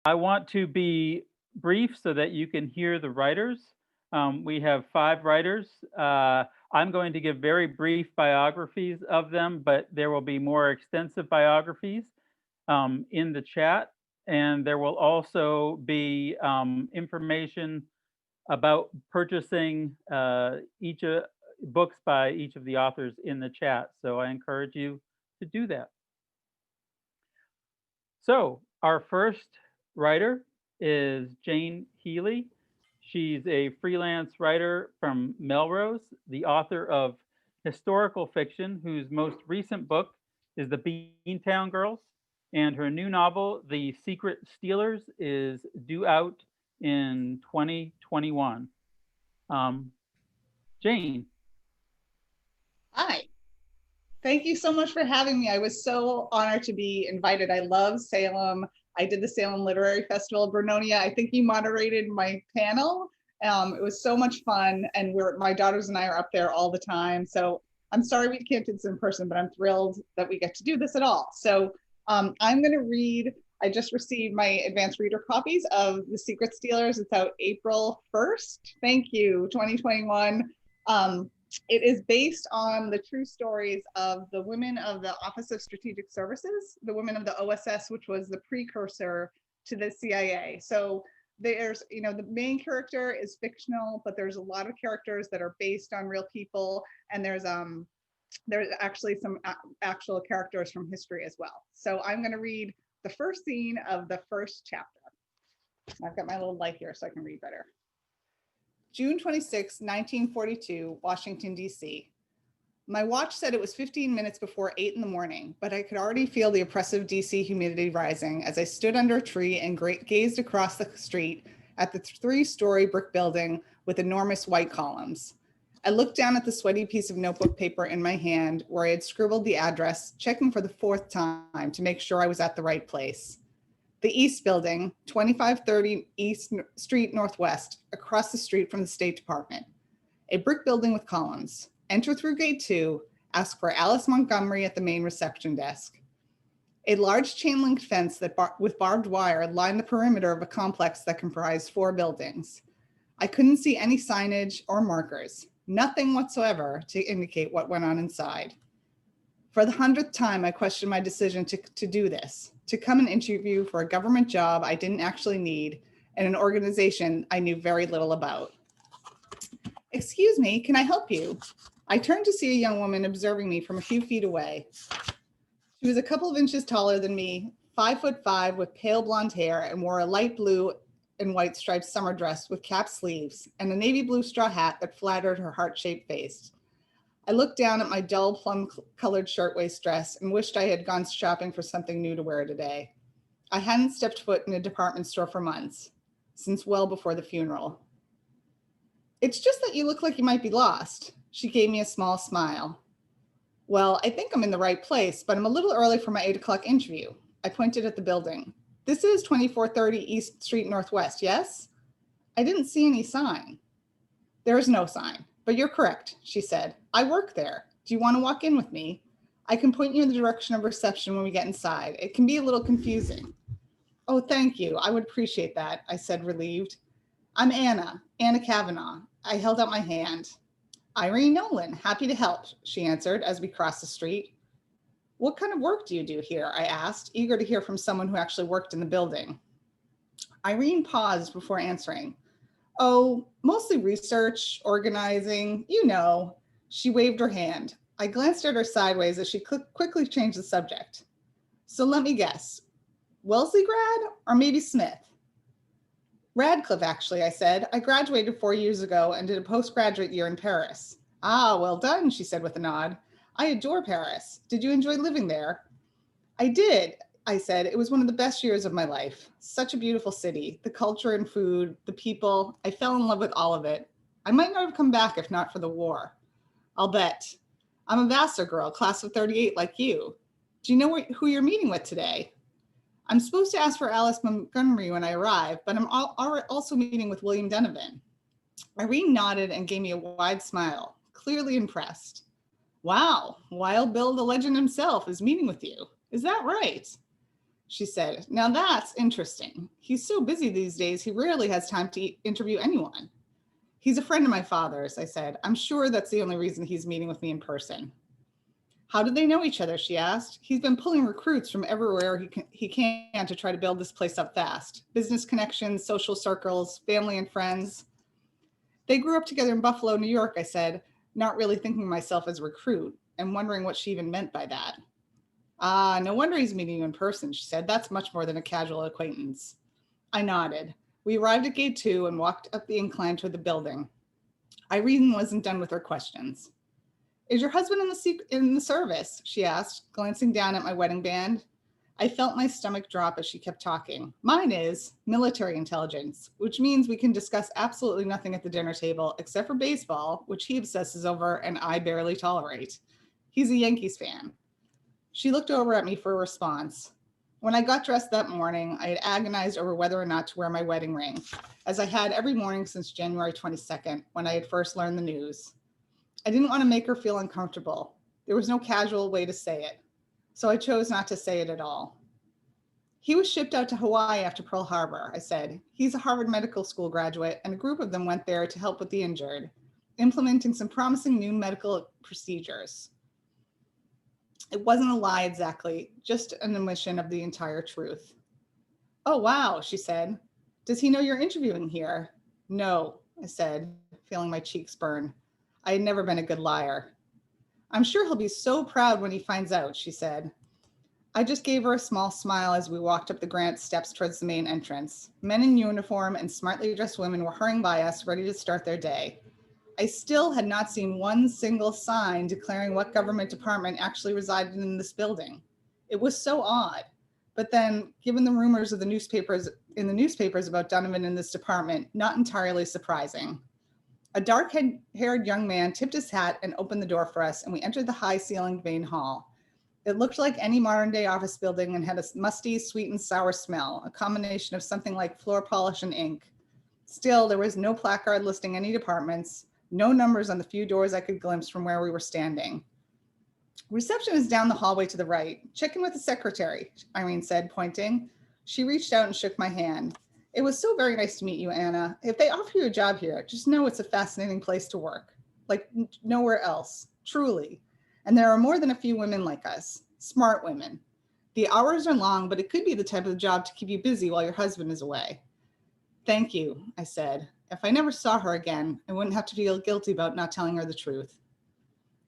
I want to be brief so that you can hear the writers. We have 5 writers. I'm going to give very brief biographies of them, but there will be more extensive biographies in the chat. And there will also be information about purchasing each books by each of the authors in the chat. So I encourage you to do that. So our first writer is Jane Healey. She's a freelance writer from Melrose, the author of historical fiction, whose most recent book is The Beantown Girls, and her new novel, The Secret Stealers, is due out in 2021. Jane. Hi. Thank you so much for having me. I was so honored to be invited. I love Salem. I did the Salem Literary Festival, Vernonia. I think you moderated my panel. It was so much fun, and my daughters and I are up there all the time. So I'm sorry we can't do this in person, but I'm thrilled that we get to do this at all. So I'm going to read. I just received my advanced reader copies of The Secret Stealers. It's out April 1st. Thank you, 2021. It is based on the true stories of the women of the Office of Strategic Services, the women of the OSS, which was the precursor to the CIA. So there's, the main character is fictional, but there's a lot of characters that are based on real people. And there's actually some actual characters from history as well. So I'm going to read the first scene of the first chapter. I've got my little light here so I can read better. June 26, 1942, Washington, D.C. My watch said it was 15 minutes before 8 in the morning, but I could already feel the oppressive D.C. humidity rising as I stood under a tree and gazed across the street at the 3-story brick building with enormous white columns. I looked down at the sweaty piece of notebook paper in my hand where I had scribbled the address, checking for the 4th time to make sure I was at the right place. The East Building, 2530 East Street Northwest, across the street from the State Department. A brick building with columns. Enter through gate 2, ask for Alice Montgomery at the main reception desk. A large chain-linked fence with barbed wire lined the perimeter of a complex that comprised 4 buildings. I couldn't see any signage or markers, nothing whatsoever to indicate what went on inside. For the 100th time, I questioned my decision to do this, to come and interview for a government job I didn't actually need and an organization I knew very little about. Excuse me, can I help you? I turned to see a young woman observing me from a few feet away. She was a couple of inches taller than me, 5'5" with pale blonde hair, and wore a light blue and white striped summer dress with cap sleeves and a navy blue straw hat that flattered her heart-shaped face. I looked down at my dull plum-colored shirtwaist dress and wished I had gone shopping for something new to wear today. I hadn't stepped foot in a department store for months, since well before the funeral. It's just that you look like you might be lost. She gave me a small smile. Well, I think I'm in the right place, but I'm a little early for my 8 o'clock interview. I pointed at the building. This is 2430 East Street Northwest, yes? I didn't see any sign. There is no sign. But you're correct, she said. I work there. Do you want to walk in with me? I can point you in the direction of reception when we get inside. It can be a little confusing. Oh, thank you. I would appreciate that, I said, relieved. I'm Anna Kavanaugh. I held out my hand. Irene Nolan, happy to help, she answered as we crossed the street. What kind of work do you do here? I asked, eager to hear from someone who actually worked in the building. Irene paused before answering. Oh, mostly research, organizing, you know. She waved her hand. I glanced at her sideways as she quickly changed the subject. So let me guess, Wellesley grad or maybe Smith? Radcliffe, actually, I said. I graduated 4 years ago and did a postgraduate year in Paris. Ah, well done, she said with a nod. I adore Paris. Did you enjoy living there? I did. I said, it was one of the best years of my life. Such a beautiful city, the culture and food, the people. I fell in love with all of it. I might not have come back if not for the war. I'll bet. I'm a Vassar girl, class of 38 like you. Do you know who you're meeting with today? I'm supposed to ask for Alice Montgomery when I arrive, but I'm also meeting with William Donovan. Irene nodded and gave me a wide smile, clearly impressed. Wow, Wild Bill the legend himself is meeting with you. Is that right? She said, now that's interesting. He's so busy these days, he rarely has time to interview anyone. He's a friend of my father's, I said. I'm sure that's the only reason he's meeting with me in person. How do they know each other, she asked. He's been pulling recruits from everywhere he can to try to build this place up fast. Business connections, social circles, family and friends. They grew up together in Buffalo, New York, I said, not really thinking of myself as a recruit and wondering what she even meant by that. Ah, no wonder he's meeting you in person, she said. That's much more than a casual acquaintance. I nodded. We arrived at gate 2 and walked up the incline toward the building. Irene wasn't done with her questions. Is your husband in the service? She asked, glancing down at my wedding band. I felt my stomach drop as she kept talking. Mine is military intelligence, which means we can discuss absolutely nothing at the dinner table except for baseball, which he obsesses over and I barely tolerate. He's a Yankees fan. She looked over at me for a response. When I got dressed that morning, I had agonized over whether or not to wear my wedding ring, as I had every morning since January 22nd, when I had first learned the news. I didn't want to make her feel uncomfortable. There was no casual way to say it, so I chose not to say it at all. He was shipped out to Hawaii after Pearl Harbor, I said. He's a Harvard Medical School graduate, and a group of them went there to help with the injured, implementing some promising new medical procedures. It wasn't a lie exactly, just an admission of the entire truth. Oh, wow, she said. Does he know you're interviewing here? No, I said, feeling my cheeks burn. I had never been a good liar. I'm sure he'll be so proud when he finds out, she said. I just gave her a small smile as we walked up the granite steps towards the main entrance. Men in uniform and smartly dressed women were hurrying by us, ready to start their day. I still had not seen one single sign declaring what government department actually resided in this building. It was so odd. But then, given the rumors of the newspapers about Donovan in this department, not entirely surprising. A dark-haired young man tipped his hat and opened the door for us, and we entered the high-ceilinged main hall. It looked like any modern-day office building and had a musty, sweet, and sour smell, a combination of something like floor polish and ink. Still, there was no placard listing any departments, no numbers on the few doors I could glimpse from where we were standing. Reception is down the hallway to the right. Check in with the secretary, Irene said, pointing. She reached out and shook my hand. It was so very nice to meet you, Anna. If they offer you a job here, just know it's a fascinating place to work, like nowhere else, truly. And there are more than a few women like us, smart women. The hours are long, but it could be the type of job to keep you busy while your husband is away. Thank you, I said. If I never saw her again, I wouldn't have to feel guilty about not telling her the truth.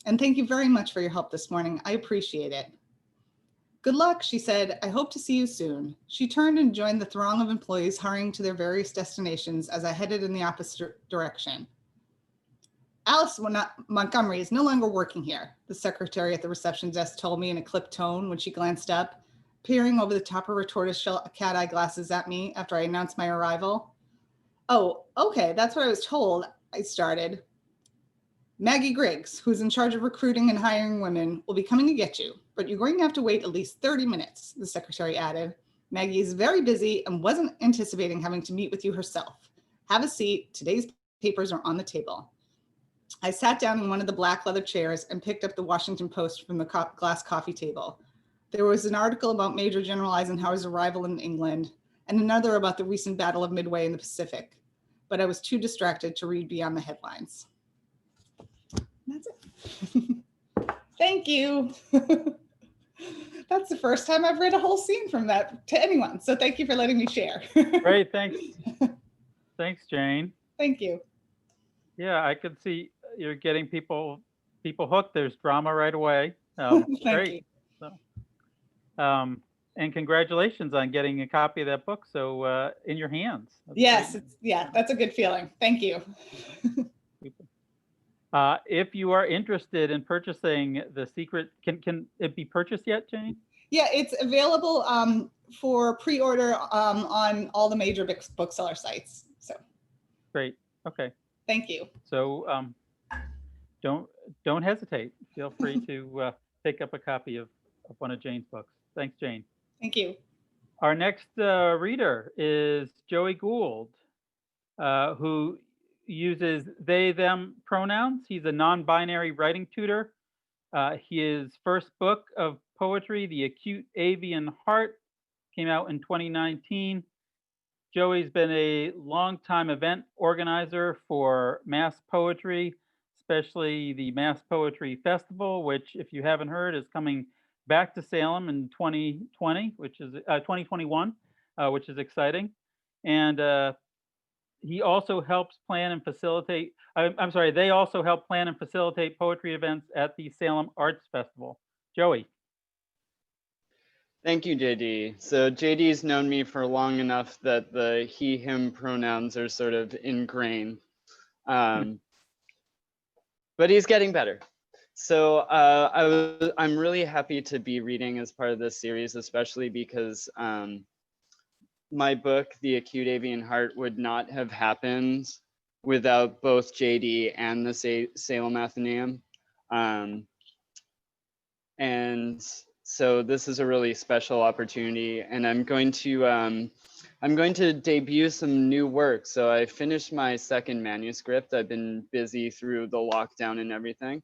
And thank you very much for your help this morning. I appreciate it. Good luck, she said. I hope to see you soon. She turned and joined the throng of employees hurrying to their various destinations as I headed in the opposite direction. Alice Montgomery is no longer working here, the secretary at the reception desk told me in a clipped tone when she glanced up, peering over the top of her tortoiseshell cat-eye glasses at me after I announced my arrival. Oh, okay, that's what I was told, I started. Maggie Griggs, who's in charge of recruiting and hiring women, will be coming to get you, but you're going to have to wait at least 30 minutes, the secretary added. Maggie is very busy and wasn't anticipating having to meet with you herself. Have a seat. Today's papers are on the table. I sat down in one of the black leather chairs and picked up the Washington Post from the glass coffee table. There was an article about Major General Eisenhower's arrival in England and another about the recent Battle of Midway in the Pacific, but I was too distracted to read beyond the headlines. That's it. Thank you. That's the first time I've read a whole scene from that to anyone, so thank you for letting me share. Great, thanks. Thanks, Jane. Thank you. Yeah, I could see you're getting people hooked. There's drama right away. Thank great. you. So, and congratulations on getting a copy of that book. So in your hands. Yes, that's a good feeling. Thank you. If you are interested in purchasing The Secret, can it be purchased yet, Jane? Yeah, it's available for pre-order on all the major bookseller sites. So great. Okay. Thank you. So don't hesitate. Feel free to pick up a copy of one of Jane's books. Thanks, Jane. Thank you. Our next reader is Joey Gould, who uses they, them pronouns. He's a non-binary writing tutor. His first book of poetry, The Acute Avian Heart, came out in 2019. Joey's been a longtime event organizer for mass poetry, especially the Mass Poetry Festival, which, if you haven't heard, is coming back to Salem in 2020, which is 2021, which is exciting. And he also helps plan and facilitate. I'm sorry, they also help plan and facilitate poetry events at the Salem Arts Festival. Joey. Thank you, JD. So JD's known me for long enough that the he, him pronouns are sort of ingrained. But he's getting better. So I'm really happy to be reading as part of this series, especially because my book, The Acute Avian Heart, would not have happened without both JD and the Salem Athenaeum. And so this is a really special opportunity, and I'm going to debut some new work. So I finished my second manuscript. I've been busy through the lockdown and everything.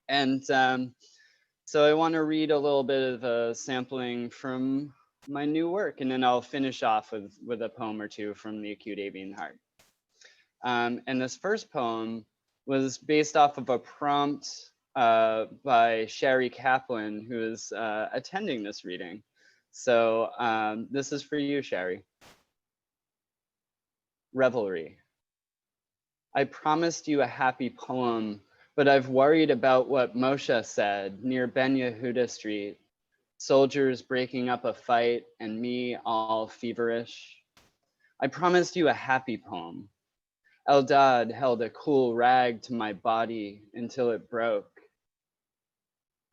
And so I want to read a little bit of a sampling from my new work, and then I'll finish off with a poem or two from The Acute Avian Heart. And this first poem was based off of a prompt by Sherry Kaplan, who is attending this reading. So this is for you, Sherry. Revelry. I promised you a happy poem, but I've worried about what Moshe said near Ben Yehuda Street. Soldiers breaking up a fight and me all feverish. I promised you a happy poem. Eldad held a cool rag to my body until it broke.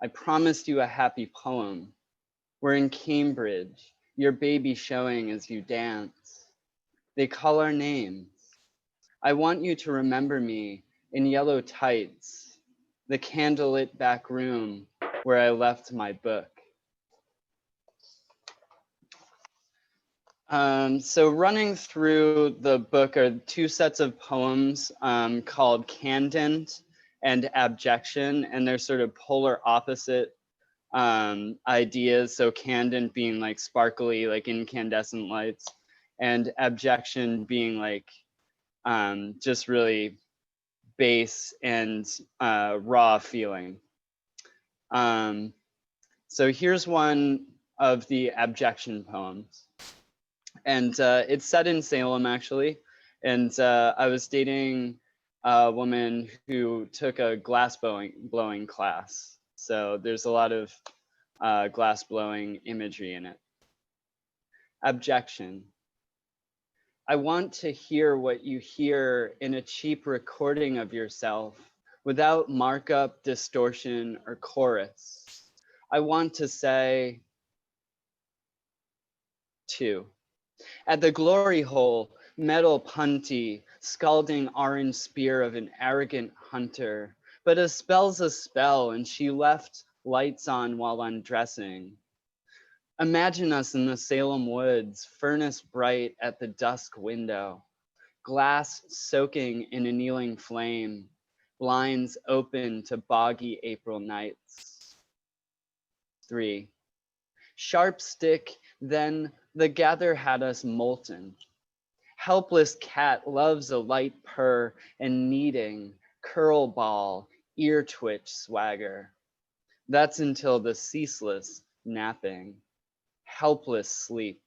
I promised you a happy poem. We're in Cambridge, your baby showing as you dance. They call our names. I want you to remember me in yellow tights, the candlelit back room where I left my book. So running through the book are two sets of poems called Candent and Abjection, and they're sort of polar opposite ideas. So candent being like sparkly, like incandescent lights, and abjection being like just really base and raw feeling. So here's one of the abjection poems. And it's set in Salem, actually. And I was dating a woman who took a glass blowing class. So there's a lot of glass blowing imagery in it. Abjection. I want to hear what you hear in a cheap recording of yourself without markup, distortion, or chorus. I want to say, two. At the glory hole, metal punty, scalding orange spear of an arrogant hunter. But a spell's a spell, and she left lights on while undressing. Imagine us in the Salem woods, furnace bright at the dusk window, glass soaking in a kneeling flame, blinds open to boggy April nights. 3. Sharp stick, then the gather had us molten. Helpless cat loves a light purr and kneading, curl ball, ear twitch swagger. That's until the ceaseless napping, helpless sleep.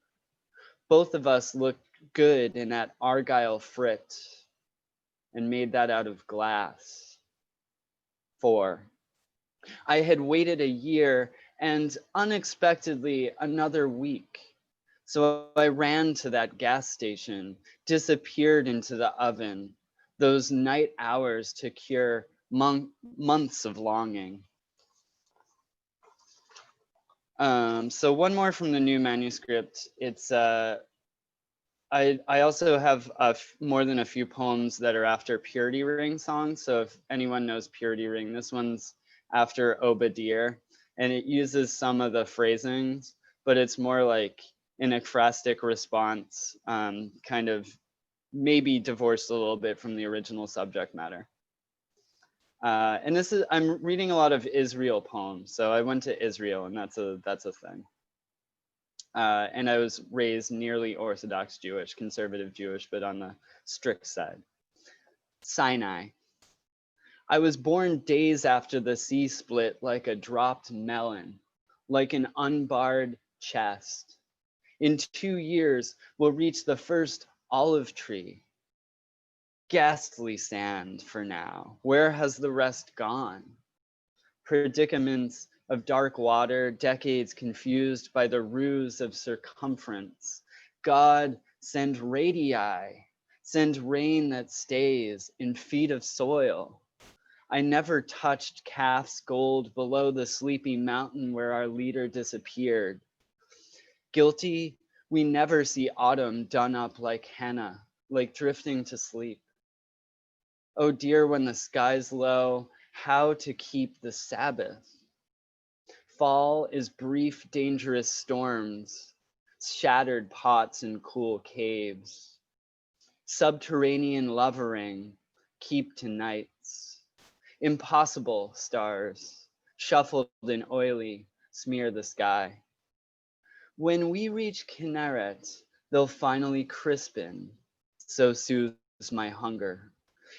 Both of us looked good in that Argyle frit and made that out of glass. 4. I had waited a year and unexpectedly another week. So I ran to that gas station, disappeared into the oven, those night hours to cure months of longing. So one more from the new manuscript. It's I also have more than a few poems that are after Purity Ring songs. So if anyone knows Purity Ring, this one's after Obadiah, and it uses some of the phrasings, but it's more like an ekphrastic response, kind of maybe divorced a little bit from the original subject matter. And this is, I'm reading a lot of Israel poems. So I went to Israel, and that's a thing. and I was raised nearly Orthodox Jewish, conservative Jewish, but on the strict side. Sinai. I was born days after the sea split like a dropped melon, like an unbarred chest. In 2 years, we'll reach the first olive tree. Ghastly sand for now. Where has the rest gone? Predicaments of dark water, decades confused by the ruse of circumference. God, send radii, send rain that stays in feet of soil. I never touched calf's gold below the sleepy mountain where our leader disappeared. Guilty, we never see autumn done up like henna, like drifting to sleep. Oh dear, when the sky's low, how to keep the Sabbath. Fall is brief, dangerous storms, shattered pots in cool caves. Subterranean lovering, keep to nights. Impossible stars, shuffled and oily, smear the sky. When we reach Kinneret, they'll finally crispen, so soothes my hunger.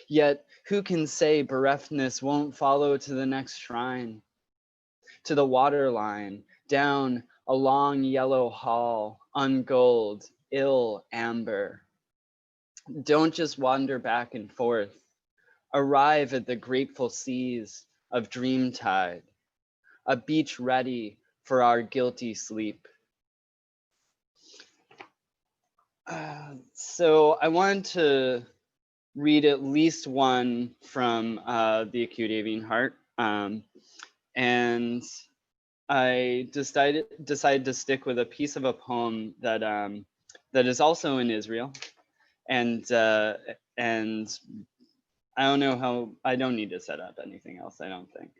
Yet who can say bereftness won't follow to the next shrine? To the water line, down a long yellow hall, ungold, ill amber. Don't just wander back and forth. Arrive at the grateful seas of Dreamtide, a beach ready for our guilty sleep. So I wanted to read at least one from The Acute Avian Heart, and I decided to stick with a piece of a poem that that is also in Israel, and I don't know how, I don't need to set up anything else, I don't think.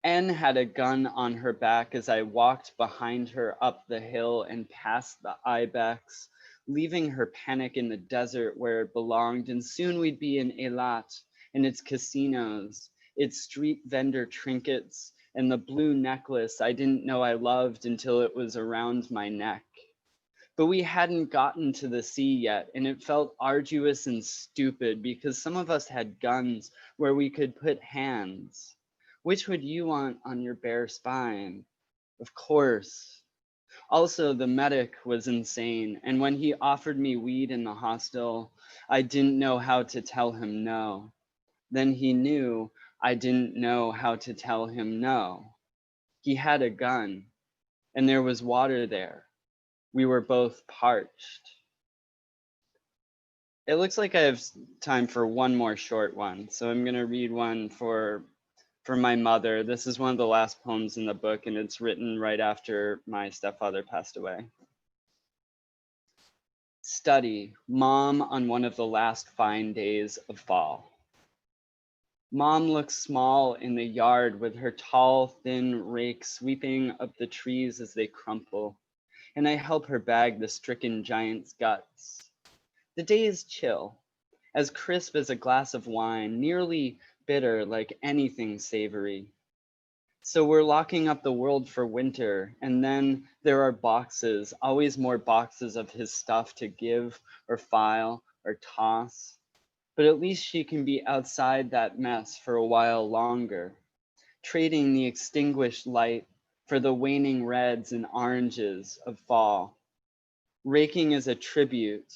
N had a gun on her back as I walked behind her up the hill and past the ibex, leaving her panic in the desert where it belonged, and soon we'd be in Eilat and its casinos, its street vendor trinkets, and the blue necklace I didn't know I loved until it was around my neck. But we hadn't gotten to the sea yet, and it felt arduous and stupid because some of us had guns where we could put hands. Which would you want on your bare spine? Of course. Also, the medic was insane, and when he offered me weed in the hostel, I didn't know how to tell him no. Then he knew I didn't know how to tell him no. He had a gun, and there was water there. We were both parched. It looks like I have time for one more short one, so I'm gonna read one for my mother. This is one of the last poems in the book, and it's written right after my stepfather passed away. Study, Mom on one of the last fine days of fall. Mom looks small in the yard with her tall, thin rake sweeping up the trees as they crumple, and I help her bag the stricken giant's guts. The day is chill, as crisp as a glass of wine, nearly bitter like anything savory. So we're locking up the world for winter, and then there are boxes, always more boxes of his stuff to give or file or toss. But at least she can be outside that mess for a while longer, trading the extinguished light for the waning reds and oranges of fall. Raking as a tribute,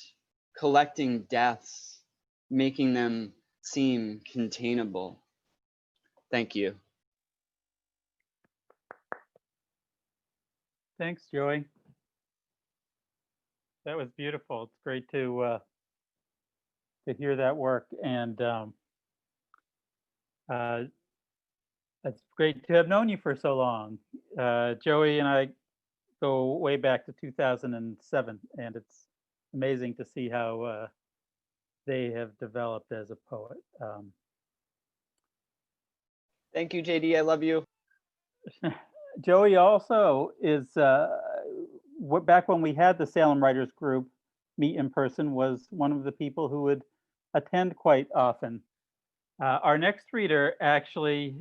collecting deaths, making them seem containable. Thank you. Thanks, Joey. That was beautiful. It's great to hear that work, and it's great to have known you for so long. Joey and I go way back to 2007, and it's amazing to see how they have developed as a poet. Thank you, JD. I love you. Joey also is, back when we had the Salem Writers Group meet in person, was one of the people who would attend quite often. Our next reader actually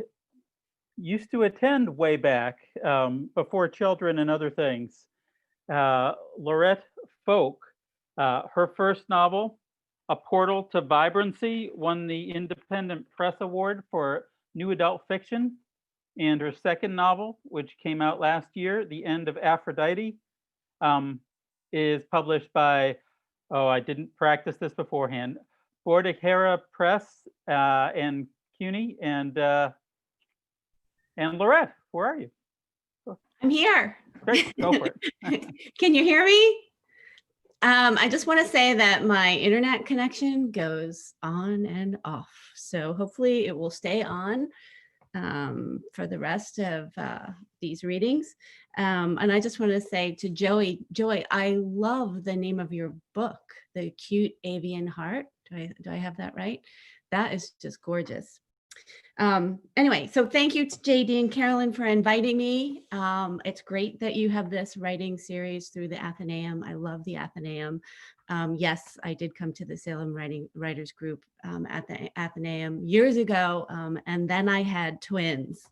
used to attend way back before children and other things. Laurette Folk, her first novel, A Portal to Vibrancy, won the Independent Press Award for New Adult Fiction. And her second novel, which came out last year, The End of Aphrodite, is published by, oh, I didn't practice this beforehand, Bordechera Press and CUNY. And Laurette, where are you? I'm here. Great, go for it. Can you hear me? I just want to say that my internet connection goes on and off. So hopefully it will stay on for the rest of these readings. And I just want to say to Joey, I love the name of your book, The Cute Avian Heart. Do I have that right? That is just gorgeous. Anyway, so thank you to JD and Carolyn for inviting me. It's great that you have this writing series through the Athenaeum. I love the Athenaeum. Yes, I did come to the Salem Writers Group at the Athenaeum years ago, and then I had twins.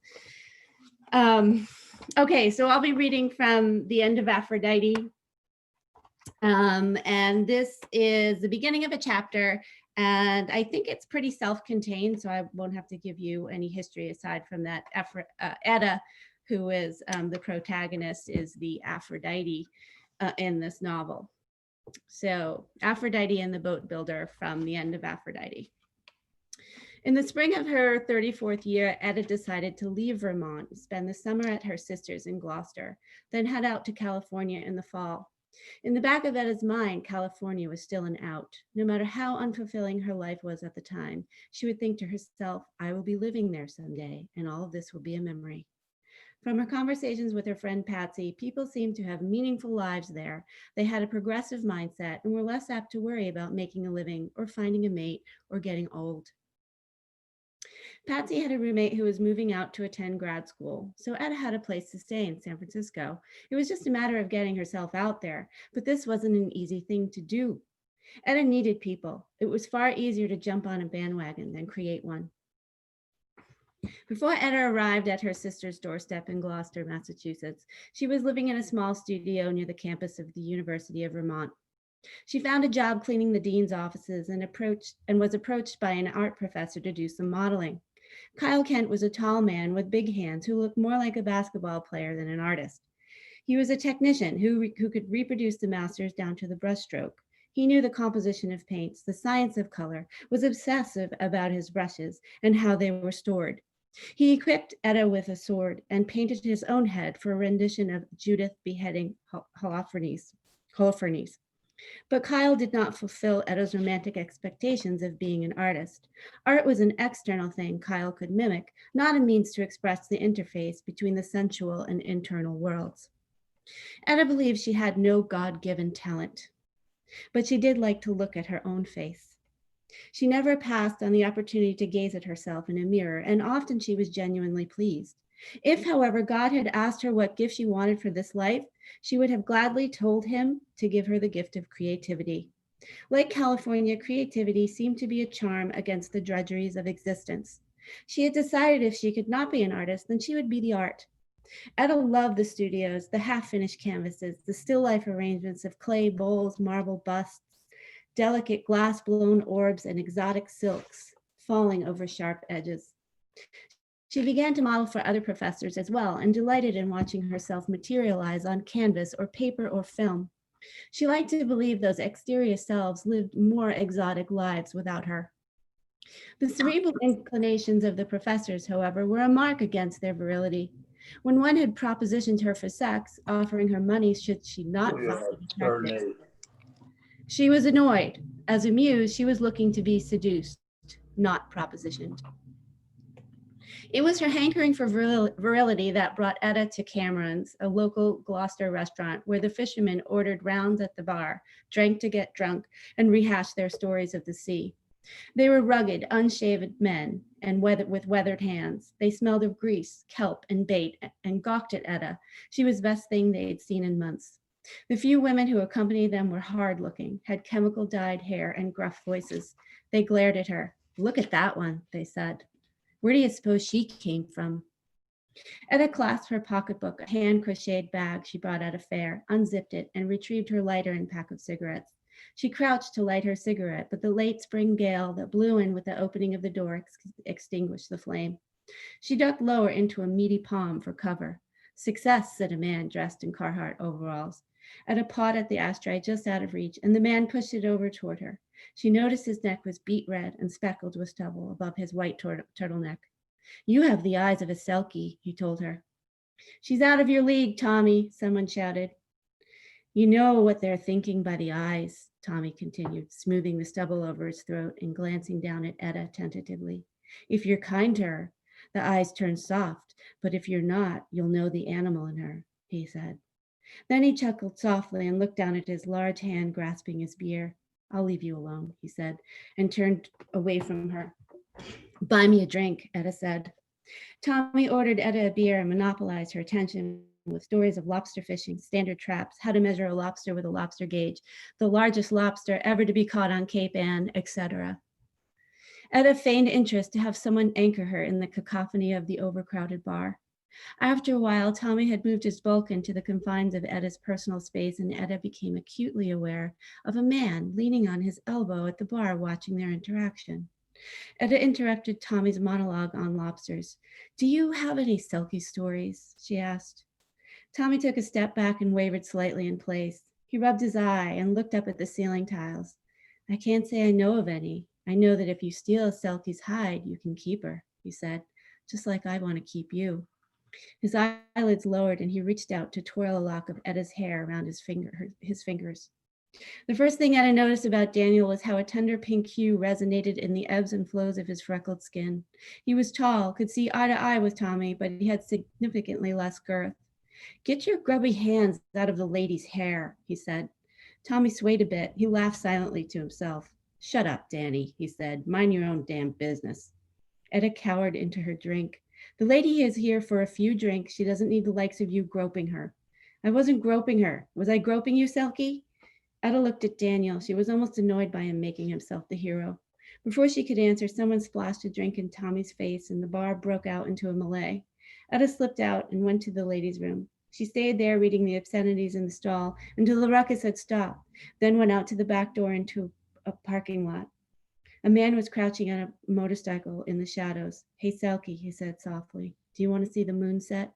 Okay, so I'll be reading from The End of Aphrodite. And this is the beginning of a chapter. And I think it's pretty self-contained, so I won't have to give you any history aside from that. Edda, who is the protagonist, is the Aphrodite in this novel. So Aphrodite and the Boat Builder from The End of Aphrodite. In the spring of her 34th year, Edda decided to leave Vermont, spend the summer at her sister's in Gloucester, then head out to California in the fall. In the back of Edda's mind, California was still an out. No matter how unfulfilling her life was at the time, she would think to herself, I will be living there someday, and all of this will be a memory. From her conversations with her friend Patsy, people seemed to have meaningful lives there. They had a progressive mindset and were less apt to worry about making a living or finding a mate or getting old. Patsy had a roommate who was moving out to attend grad school, so Edda had a place to stay in San Francisco. It was just a matter of getting herself out there, but this wasn't an easy thing to do. Edda needed people. It was far easier to jump on a bandwagon than create one. Before Edda arrived at her sister's doorstep in Gloucester, Massachusetts, she was living in a small studio near the campus of the University of Vermont. She found a job cleaning the dean's offices and was approached by an art professor to do some modeling. Kyle Kent was a tall man with big hands who looked more like a basketball player than an artist. He was a technician who could reproduce the masters down to the brushstroke. He knew the composition of paints, the science of color, was obsessive about his brushes and how they were stored. He equipped Edda with a sword and painted his own head for a rendition of Judith beheading Holofernes. But Kyle did not fulfill Edda's romantic expectations of being an artist. Art was an external thing Kyle could mimic, not a means to express the interface between the sensual and internal worlds. Edda believed she had no God-given talent, but she did like to look at her own face. She never passed on the opportunity to gaze at herself in a mirror, and often she was genuinely pleased. If, however, God had asked her what gift she wanted for this life, she would have gladly told him to give her the gift of creativity. Like California, creativity seemed to be a charm against the drudgeries of existence. She had decided if she could not be an artist, then she would be the art. Edda loved the studios, the half-finished canvases, the still life arrangements of clay bowls, marble busts, delicate glass-blown orbs, and exotic silks falling over sharp edges. She began to model for other professors as well and delighted in watching herself materialize on canvas or paper or film. She liked to believe those exterior selves lived more exotic lives without her. The cerebral inclinations of the professors, however, were a mark against their virility. When one had propositioned her for sex, offering her money should she not find it attractive, she was annoyed. As a muse, she was looking to be seduced, not propositioned. It was her hankering for virility that brought Edda to Cameron's, a local Gloucester restaurant where the fishermen ordered rounds at the bar, drank to get drunk, and rehashed their stories of the sea. They were rugged, unshaven men and with weathered hands. They smelled of grease, kelp, and bait, and gawked at Edda. She was the best thing they had seen in months. The few women who accompanied them were hard-looking, had chemical-dyed hair and gruff voices. They glared at her. "Look at that one," they said. "Where do you suppose she came from?" Etta clasped her pocketbook, a hand-crocheted bag she brought at a fair, unzipped it, and retrieved her lighter and pack of cigarettes. She crouched to light her cigarette, but the late spring gale that blew in with the opening of the door extinguished the flame. She ducked lower into a meaty palm for cover. "Success," said a man dressed in Carhartt overalls. Etta pawed at the ashtray just out of reach, and the man pushed it over toward her. She noticed his neck was beet red and speckled with stubble above his white turtleneck. "You have the eyes of a selkie," he told her. "She's out of your league, Tommy," someone shouted. "You know what they're thinking by the eyes," Tommy continued, smoothing the stubble over his throat and glancing down at Etta tentatively. "If you're kind to her, the eyes turn soft, but if you're not, you'll know the animal in her," he said. Then he chuckled softly and looked down at his large hand grasping his beer. "I'll leave you alone," he said, and turned away from her. "Buy me a drink," Etta said. Tommy ordered Etta a beer and monopolized her attention with stories of lobster fishing, standard traps, how to measure a lobster with a lobster gauge, the largest lobster ever to be caught on Cape Ann, etc. Etta feigned interest to have someone anchor her in the cacophony of the overcrowded bar. After a while, Tommy had moved his bulk into the confines of Etta's personal space, and Etta became acutely aware of a man leaning on his elbow at the bar watching their interaction. Etta interrupted Tommy's monologue on lobsters. "Do you have any selkie stories?" she asked. Tommy took a step back and wavered slightly in place. He rubbed his eye and looked up at the ceiling tiles. "I can't say I know of any. I know that if you steal a selkie's hide, you can keep her," he said, "just like I want to keep you." His eyelids lowered and he reached out to twirl a lock of Etta's hair around his fingers. The first thing Etta noticed about Daniel was how a tender pink hue resonated in the ebbs and flows of his freckled skin. He was tall, could see eye to eye with Tommy, but he had significantly less girth. "Get your grubby hands out of the lady's hair," he said. Tommy swayed a bit. He laughed silently to himself. "Shut up, Danny," he said. "Mind your own damn business." Etta cowered into her drink. "The lady is here for a few drinks. She doesn't need the likes of you groping her." "I wasn't groping her. Was I groping you, Selkie?" Etta looked at Daniel. She was almost annoyed by him making himself the hero. Before she could answer, someone splashed a drink in Tommy's face and the bar broke out into a melee. Etta slipped out and went to the ladies' room. She stayed there reading the obscenities in the stall until the ruckus had stopped, then went out to the back door into a parking lot. A man was crouching on a motorcycle in the shadows. "Hey, Selkie," he said softly, "do you want to see the moon set?"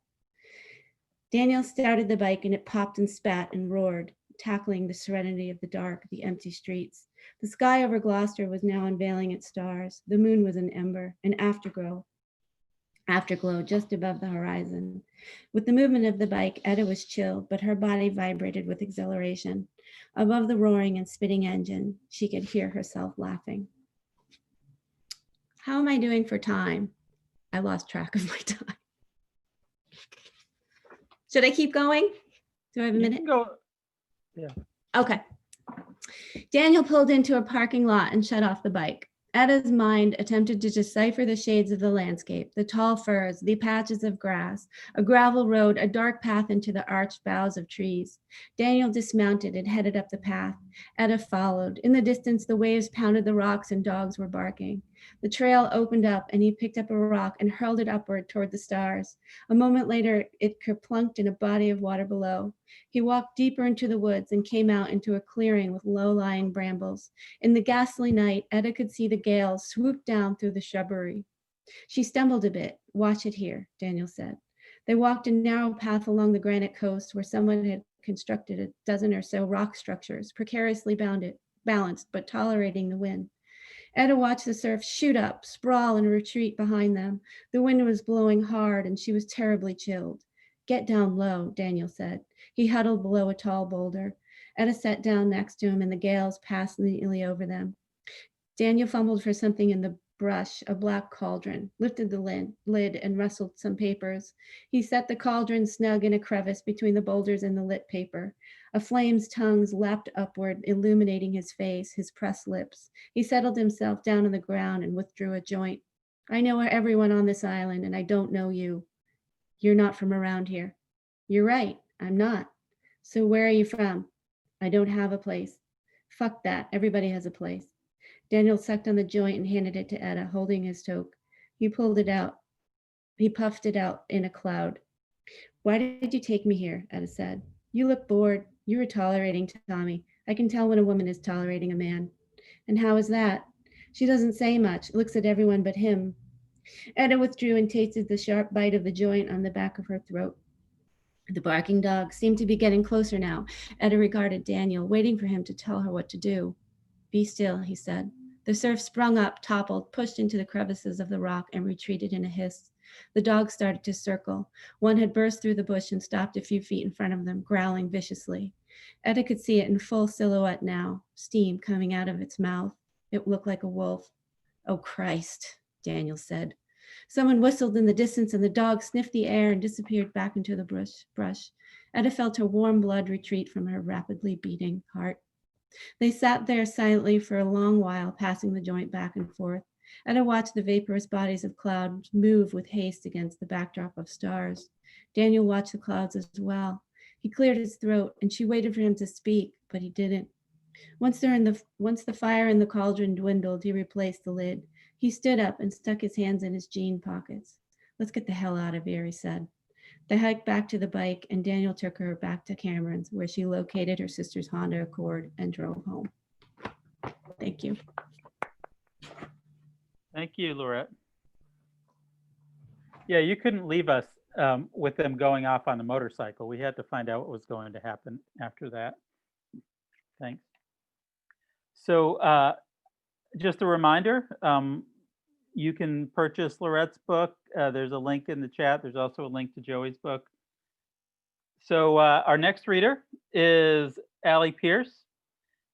Daniel started the bike and it popped and spat and roared, tackling the serenity of the dark, the empty streets. The sky over Gloucester was now unveiling its stars. The moon was an ember, an afterglow just above the horizon. With the movement of the bike, Etta was chilled, but her body vibrated with exhilaration. Above the roaring and spitting engine, she could hear herself laughing. How am I doing for time? I lost track of my time. Should I keep going? Do I have a minute? Go. Yeah. Okay. Daniel pulled into a parking lot and shut off the bike. Etta's mind attempted to decipher the shades of the landscape, the tall firs, the patches of grass, a gravel road, a dark path into the arched boughs of trees. Daniel dismounted and headed up the path. Etta followed. In the distance, the waves pounded the rocks and dogs were barking. The trail opened up and he picked up a rock and hurled it upward toward the stars. A moment later, it kerplunked in a body of water below. He walked deeper into the woods and came out into a clearing with low-lying brambles. In the ghastly night, Etta could see the gale swoop down through the shrubbery. She stumbled a bit. "Watch it here," Daniel said. They walked a narrow path along the granite coast where someone had constructed a dozen or so rock structures, precariously balanced, but tolerating the wind. Etta watched the surf shoot up, sprawl, and retreat behind them. The wind was blowing hard, and she was terribly chilled. "Get down low," Daniel said. He huddled below a tall boulder. Etta sat down next to him, and the gales passed neatly over them. Daniel fumbled for something in the brush, a black cauldron, lifted the lid, and rustled some papers. He set the cauldron snug in a crevice between the boulders and the lit paper. A flame's tongues leapt upward, illuminating his face, his pressed lips. He settled himself down on the ground and withdrew a joint. "I know everyone on this island, and I don't know you. You're not from around here." "You're right, I'm not. So where are you from?" "I don't have a place." "Fuck that, everybody has a place." Daniel sucked on the joint and handed it to Etta, holding his toke. He pulled it out. He puffed it out in a cloud. Why did you take me here? Etta said. You look bored. You were tolerating Tommy. I can tell when a woman is tolerating a man. And how is that? She doesn't say much, looks at everyone but him. Etta withdrew and tasted the sharp bite of the joint on the back of her throat. The barking dog seemed to be getting closer now. Etta regarded Daniel, waiting for him to tell her what to do. Be still, he said. The surf sprung up, toppled, pushed into the crevices of the rock, and retreated in a hiss. The dogs started to circle. One had burst through the bush and stopped a few feet in front of them, growling viciously. Etta could see it in full silhouette now, steam coming out of its mouth. It looked like a wolf. Oh, Christ, Daniel said. Someone whistled in the distance, and the dog sniffed the air and disappeared back into the brush. Etta felt her warm blood retreat from her rapidly beating heart. They sat there silently for a long while, passing the joint back and forth. Etta watched the vaporous bodies of clouds move with haste against the backdrop of stars. Daniel watched the clouds as well. He cleared his throat, and she waited for him to speak, but he didn't. Once the fire in the cauldron dwindled, he replaced the lid. He stood up and stuck his hands in his jean pockets. Let's get the hell out of here, he said. They hiked back to the bike, and Daniel took her back to Cameron's, where she located her sister's Honda Accord and drove home. Thank you. Thank you, Laurette. Yeah, you couldn't leave us with them going off on the motorcycle. We had to find out what was going to happen after that. Thanks. So just a reminder, you can purchase Laurette's book. There's a link in the chat. There's also a link to Joey's book. So our next reader is Aly Pierce.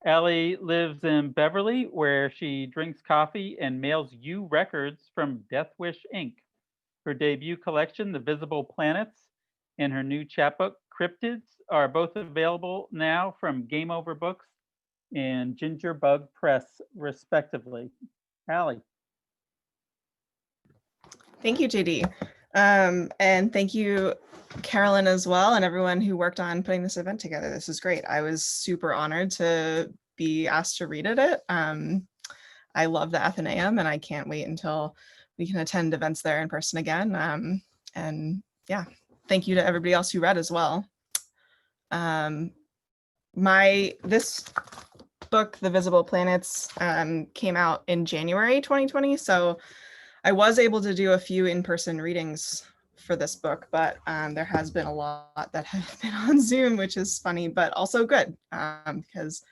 Aly lives in Beverly, where she drinks coffee and mails you records from Death Wish Inc. Her debut collection, The Visible Planets, and her new chapbook, Cryptids, are both available now from Game Over Books and Gingerbug Press, respectively. Aly. Thank you, JD. And thank you, Carolyn, as well, and everyone who worked on putting this event together. This is great. I was super honored to be asked to read at it. I love the Athenaeum, and I can't wait until we can attend events there in person again. And yeah, thank you to everybody else who read as well. This book, The Visible Planets, came out in January 2020, so I was able to do a few in-person readings for this book, but there has been a lot that have been on Zoom, which is funny, but also good, because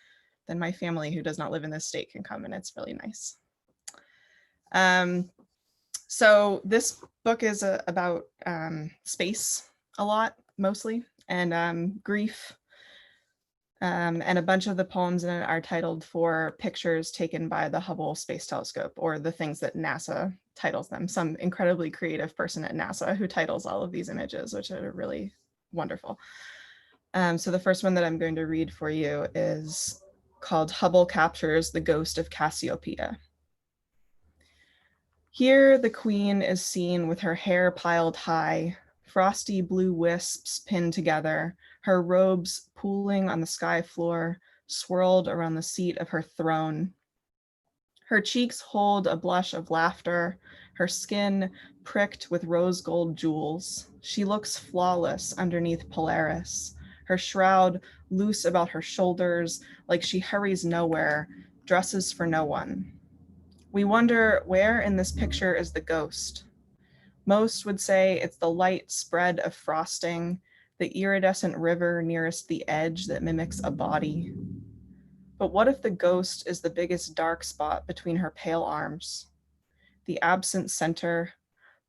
then my family who does not live in this state can come, and it's really nice. So this book is about space a lot, mostly, and grief. And a bunch of the poems in it are titled for pictures taken by the Hubble Space Telescope, or the things that NASA titles them. Some incredibly creative person at NASA who titles all of these images, which are really wonderful. So the first one that I'm going to read for you is called Hubble Captures the Ghost of Cassiopeia. Here the queen is seen with her hair piled high, frosty blue wisps pinned together, her robes pooling on the sky floor, swirled around the seat of her throne. Her cheeks hold a blush of laughter, her skin pricked with rose gold jewels. She looks flawless underneath Polaris, her shroud loose about her shoulders, like she hurries nowhere, dresses for no one. We wonder where in this picture is the ghost. Most would say it's the light spread of frosting, the iridescent river nearest the edge that mimics a body. But what if the ghost is the biggest dark spot between her pale arms? The absent center,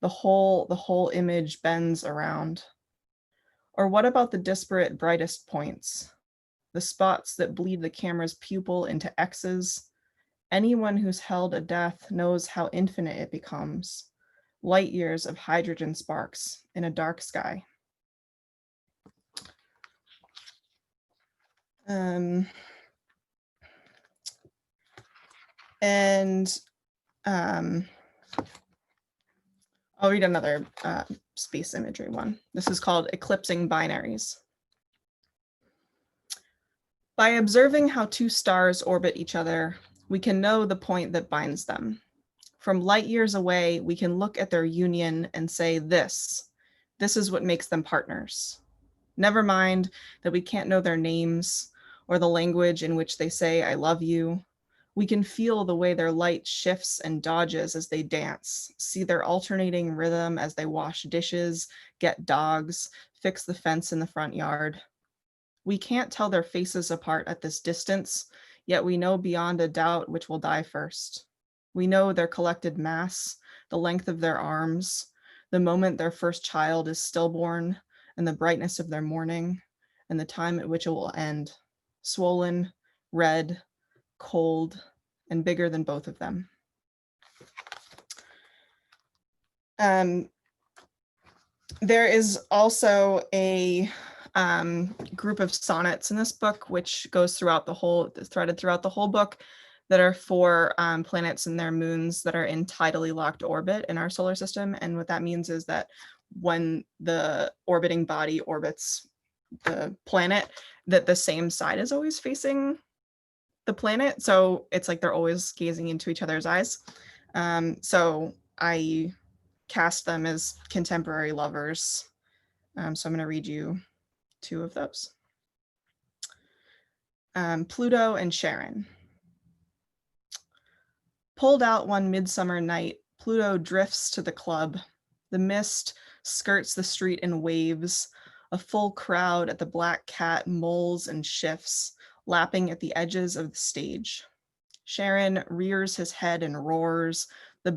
the whole image bends around. Or what about the disparate brightest points? The spots that bleed the camera's pupil into X's? Anyone who's held a death knows how infinite it becomes. Light years of hydrogen sparks in a dark sky. I'll read another space imagery one. This is called Eclipsing Binaries. By observing how two stars orbit each other, we can know the point that binds them. From light years away, we can look at their union and say, this is what makes them partners. Never mind that we can't know their names or the language in which they say, I love you. We can feel the way their light shifts and dodges as they dance, see their alternating rhythm as they wash dishes, get dogs, fix the fence in the front yard. We can't tell their faces apart at this distance, yet we know beyond a doubt which will die first. We know their collected mass, the length of their arms, the moment their first child is stillborn, and the brightness of their morning, and the time at which it will end, swollen, red, cold, and bigger than both of them. There is also a group of sonnets in this book, which goes throughout the whole, threaded throughout the whole book, that are for planets and their moons that are in tidally locked orbit in our solar system. And what that means is that when the orbiting body orbits the planet, that the same side is always facing the planet. So it's like they're always gazing into each other's eyes. So I cast them as contemporary lovers. So I'm going to read you two of those. Pluto and Sharon. Pulled out one midsummer night, Pluto drifts to the club. The mist skirts the street in waves. A full crowd at the Black Cat mulls and shifts, lapping at the edges of the stage. Sharon rears his head and roars. The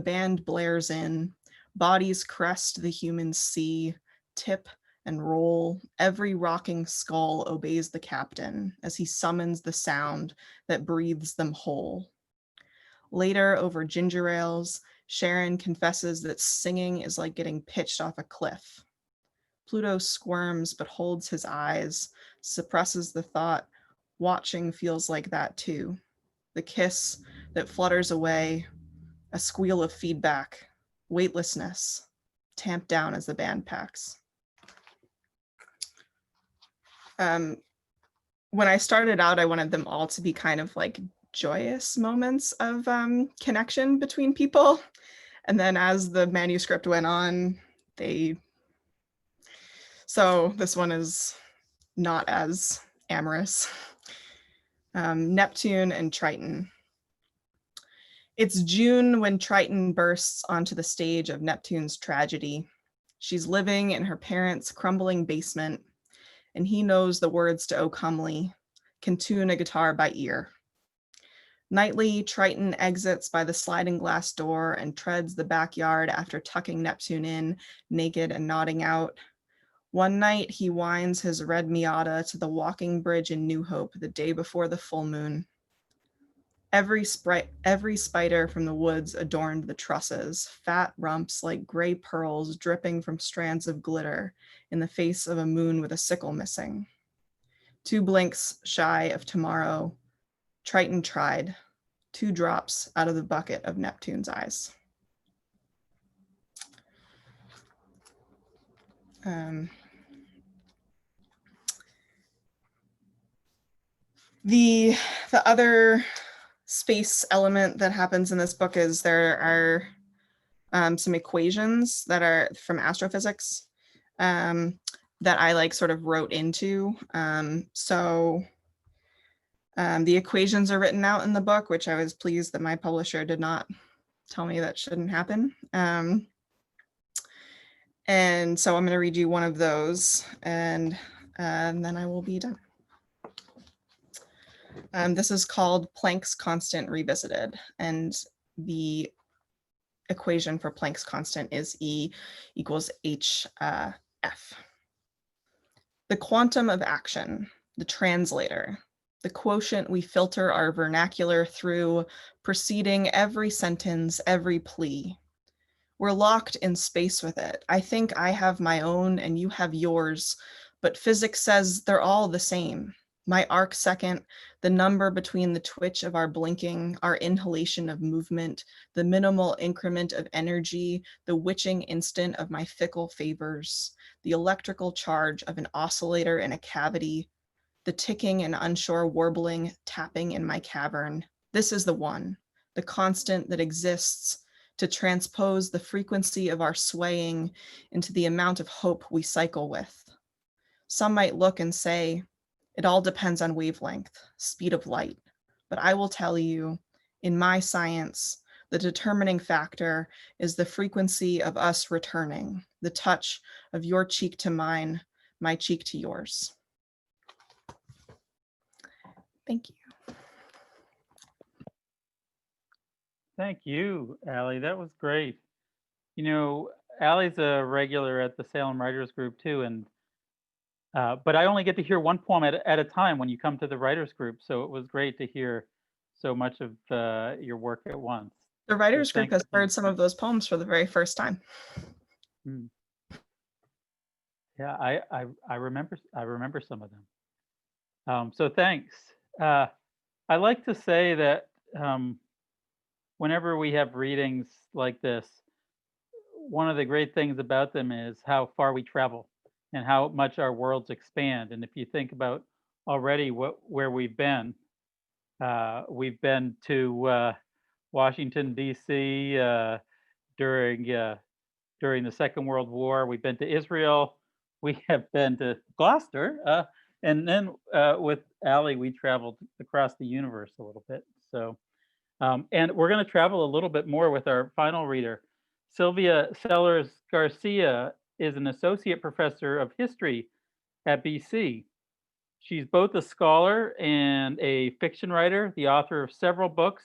band blares in. Bodies crest the human sea, tip and roll. Every rocking skull obeys the captain as he summons the sound that breathes them whole. Later, over ginger ales, Sharon confesses that singing is like getting pitched off a cliff. Pluto squirms but holds his eyes, suppresses the thought, watching feels like that too. The kiss that flutters away, a squeal of feedback, weightlessness, tamped down as the band packs. When I started out, I wanted them all to be kind of like joyous moments of connection between people. And then as the manuscript went on, so this one is not as amorous. Neptune and Triton. It's June when Triton bursts onto the stage of Neptune's tragedy. She's living in her parents' crumbling basement, and he knows the words to O Comely, can tune a guitar by ear. Nightly, Triton exits by the sliding glass door and treads the backyard after tucking Neptune in, naked and nodding out. One night, he winds his red Miata to the walking bridge in New Hope the day before the full moon. Every spider from the woods adorned the trusses, fat rumps like gray pearls dripping from strands of glitter in the face of a moon with a sickle missing. 2 blinks shy of tomorrow, Triton tried, 2 drops out of the bucket of Neptune's eyes. The other space element that happens in this book is there are some equations that are from astrophysics that I like sort of wrote into. The equations are written out in the book, which I was pleased that my publisher did not tell me that shouldn't happen. And so I'm going to read you one of those, and then I will be done. This is called Planck's constant revisited, and the equation for Planck's constant is E equals hf. The quantum of action, the translator, the quotient we filter our vernacular through, preceding every sentence, every plea. We're locked in space with it. I think I have my own and you have yours, but physics says they're all the same. My arc second, the number between the twitch of our blinking, our inhalation of movement, the minimal increment of energy, the witching instant of my fickle favors, the electrical charge of an oscillator in a cavity, the ticking and unsure warbling tapping in my cavern. This is the one, the constant that exists to transpose the frequency of our swaying into the amount of hope we cycle with. Some might look and say, it all depends on wavelength, speed of light. But I will tell you, in my science, the determining factor is the frequency of us returning, the touch of your cheek to mine, my cheek to yours. Thank you. Thank you, Aly. That was great. You know, Aly's a regular at the Salem Writers Group too, and but I only get to hear one poem at a time when you come to the writers group. So it was great to hear so much of your work at once. The writers So group has heard some of those poems for the very first time. Yeah, I remember some of them. So thanks. I like to say that whenever we have readings like this, one of the great things about them is how far we travel and how much our worlds expand. And if you think about already where we've been to Washington, D.C. During the Second World War. We've been to Israel. We have been to Gloucester. And then with Aly, we traveled across the universe a little bit. So, and we're going to travel a little bit more with our final reader. Sylvia Sellers-Garcia is an associate professor of history at BC. She's both a scholar and a fiction writer, the author of several books.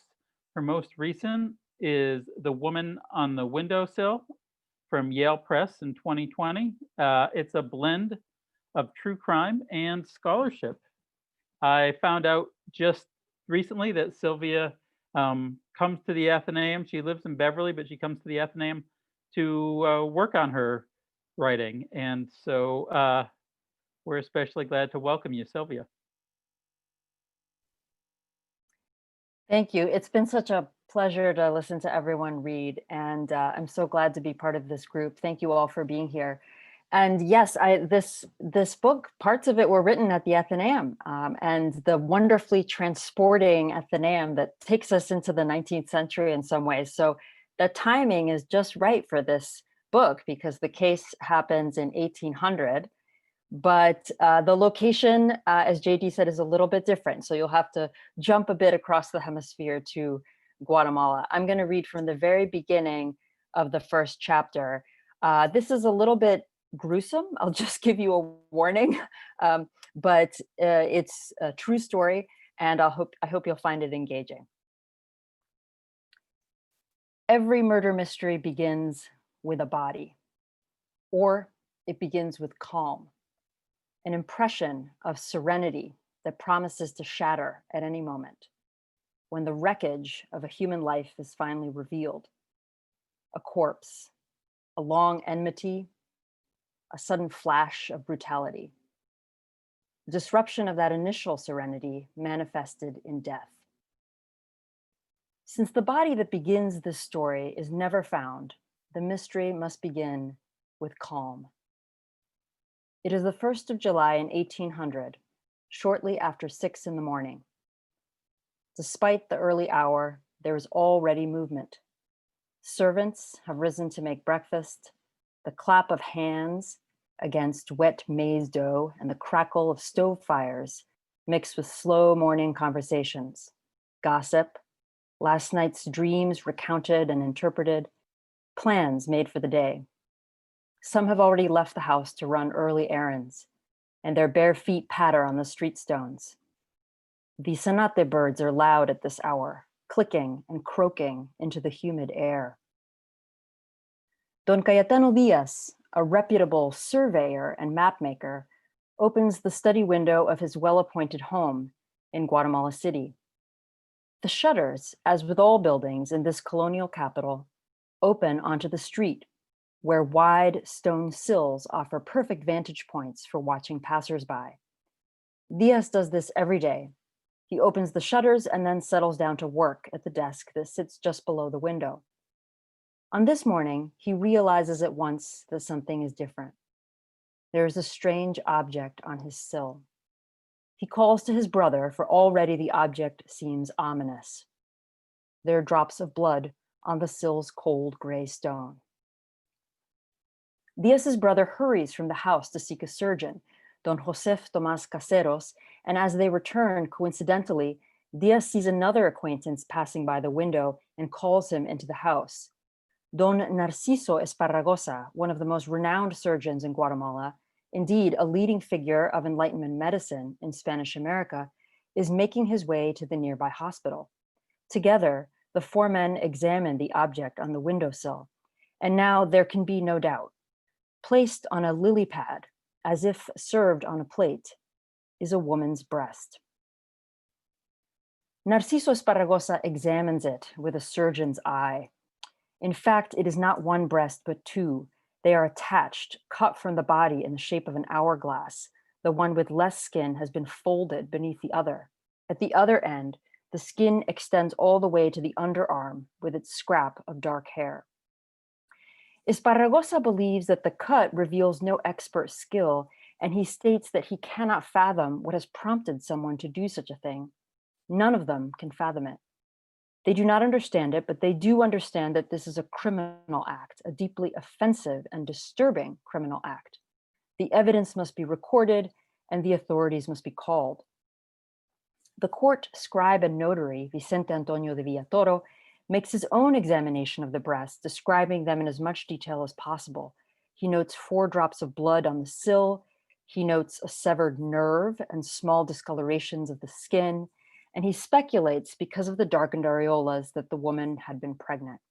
Her most recent is The Woman on the Windowsill from Yale Press in 2020. It's a blend of true crime and scholarship. I found out just recently that Sylvia comes to the Athenaeum. She lives in Beverly, but she comes to the Athenaeum to work on her writing. And so we're especially glad to welcome you, Sylvia. Thank you. It's been such a pleasure to listen to everyone read, and I'm so glad to be part of this group. Thank you all for being here. And yes, this book, parts of it were written at the Athenaeum, and the wonderfully transporting Athenaeum that takes us into the 19th century in some ways. So the timing is just right for this book because the case happens in 1800. But the location, as JD said, is a little bit different. So you'll have to jump a bit across the hemisphere to Guatemala. I'm going to read from the very beginning of the first chapter. This is a little bit gruesome. I'll just give you a warning, but it's a true story, and I hope you'll find it engaging. Every murder mystery begins with a body, or it begins with calm. An impression of serenity that promises to shatter at any moment when the wreckage of a human life is finally revealed. A corpse, a long enmity, a sudden flash of brutality. The disruption of that initial serenity manifested in death. Since the body that begins this story is never found, the mystery must begin with calm. It is the 1st of July in 1800, shortly after 6 in the morning. Despite the early hour, there is already movement. Servants have risen to make breakfast. The clap of hands against wet maize dough and the crackle of stove fires mixed with slow morning conversations, gossip, last night's dreams recounted and interpreted, plans made for the day. Some have already left the house to run early errands, and their bare feet patter on the street stones. The sanate birds are loud at this hour, clicking and croaking into the humid air. Don Cayetano Diaz, a reputable surveyor and mapmaker, opens the study window of his well-appointed home in Guatemala City. The shutters, as with all buildings in this colonial capital, open onto the street, where wide stone sills offer perfect vantage points for watching passersby. Diaz does this every day. He opens the shutters and then settles down to work at the desk that sits just below the window. On this morning, he realizes at once that something is different. There is a strange object on his sill. He calls to his brother, for already the object seems ominous. their drops of blood on the sill's cold gray stone. Diaz's brother hurries from the house to seek a surgeon, Don Josef Tomás Caseros, and as they return, coincidentally, Diaz sees another acquaintance passing by the window and calls him into the house. Don Narciso Esparragosa, one of the most renowned surgeons in Guatemala, indeed a leading figure of Enlightenment medicine in Spanish America, is making his way to the nearby hospital. Together, the four men examine the object on the windowsill, and now there can be no doubt. Placed on a lily pad, as if served on a plate, is a woman's breast. Narciso Esparragosa examines it with a surgeon's eye. In fact, it is not one breast, but two. They are attached, cut from the body in the shape of an hourglass. The one with less skin has been folded beneath the other. At the other end, the skin extends all the way to the underarm with its scrap of dark hair. Esparragosa believes that the cut reveals no expert skill, and he states that he cannot fathom what has prompted someone to do such a thing. None of them can fathom it. They do not understand it, but they do understand that this is a criminal act, a deeply offensive and disturbing criminal act. The evidence must be recorded and the authorities must be called. The court scribe and notary, Vicente Antonio de Villatoro, makes his own examination of the breasts, describing them in as much detail as possible. He notes 4 drops of blood on the sill. He notes a severed nerve and small discolorations of the skin. And he speculates, because of the darkened areolas, that the woman had been pregnant.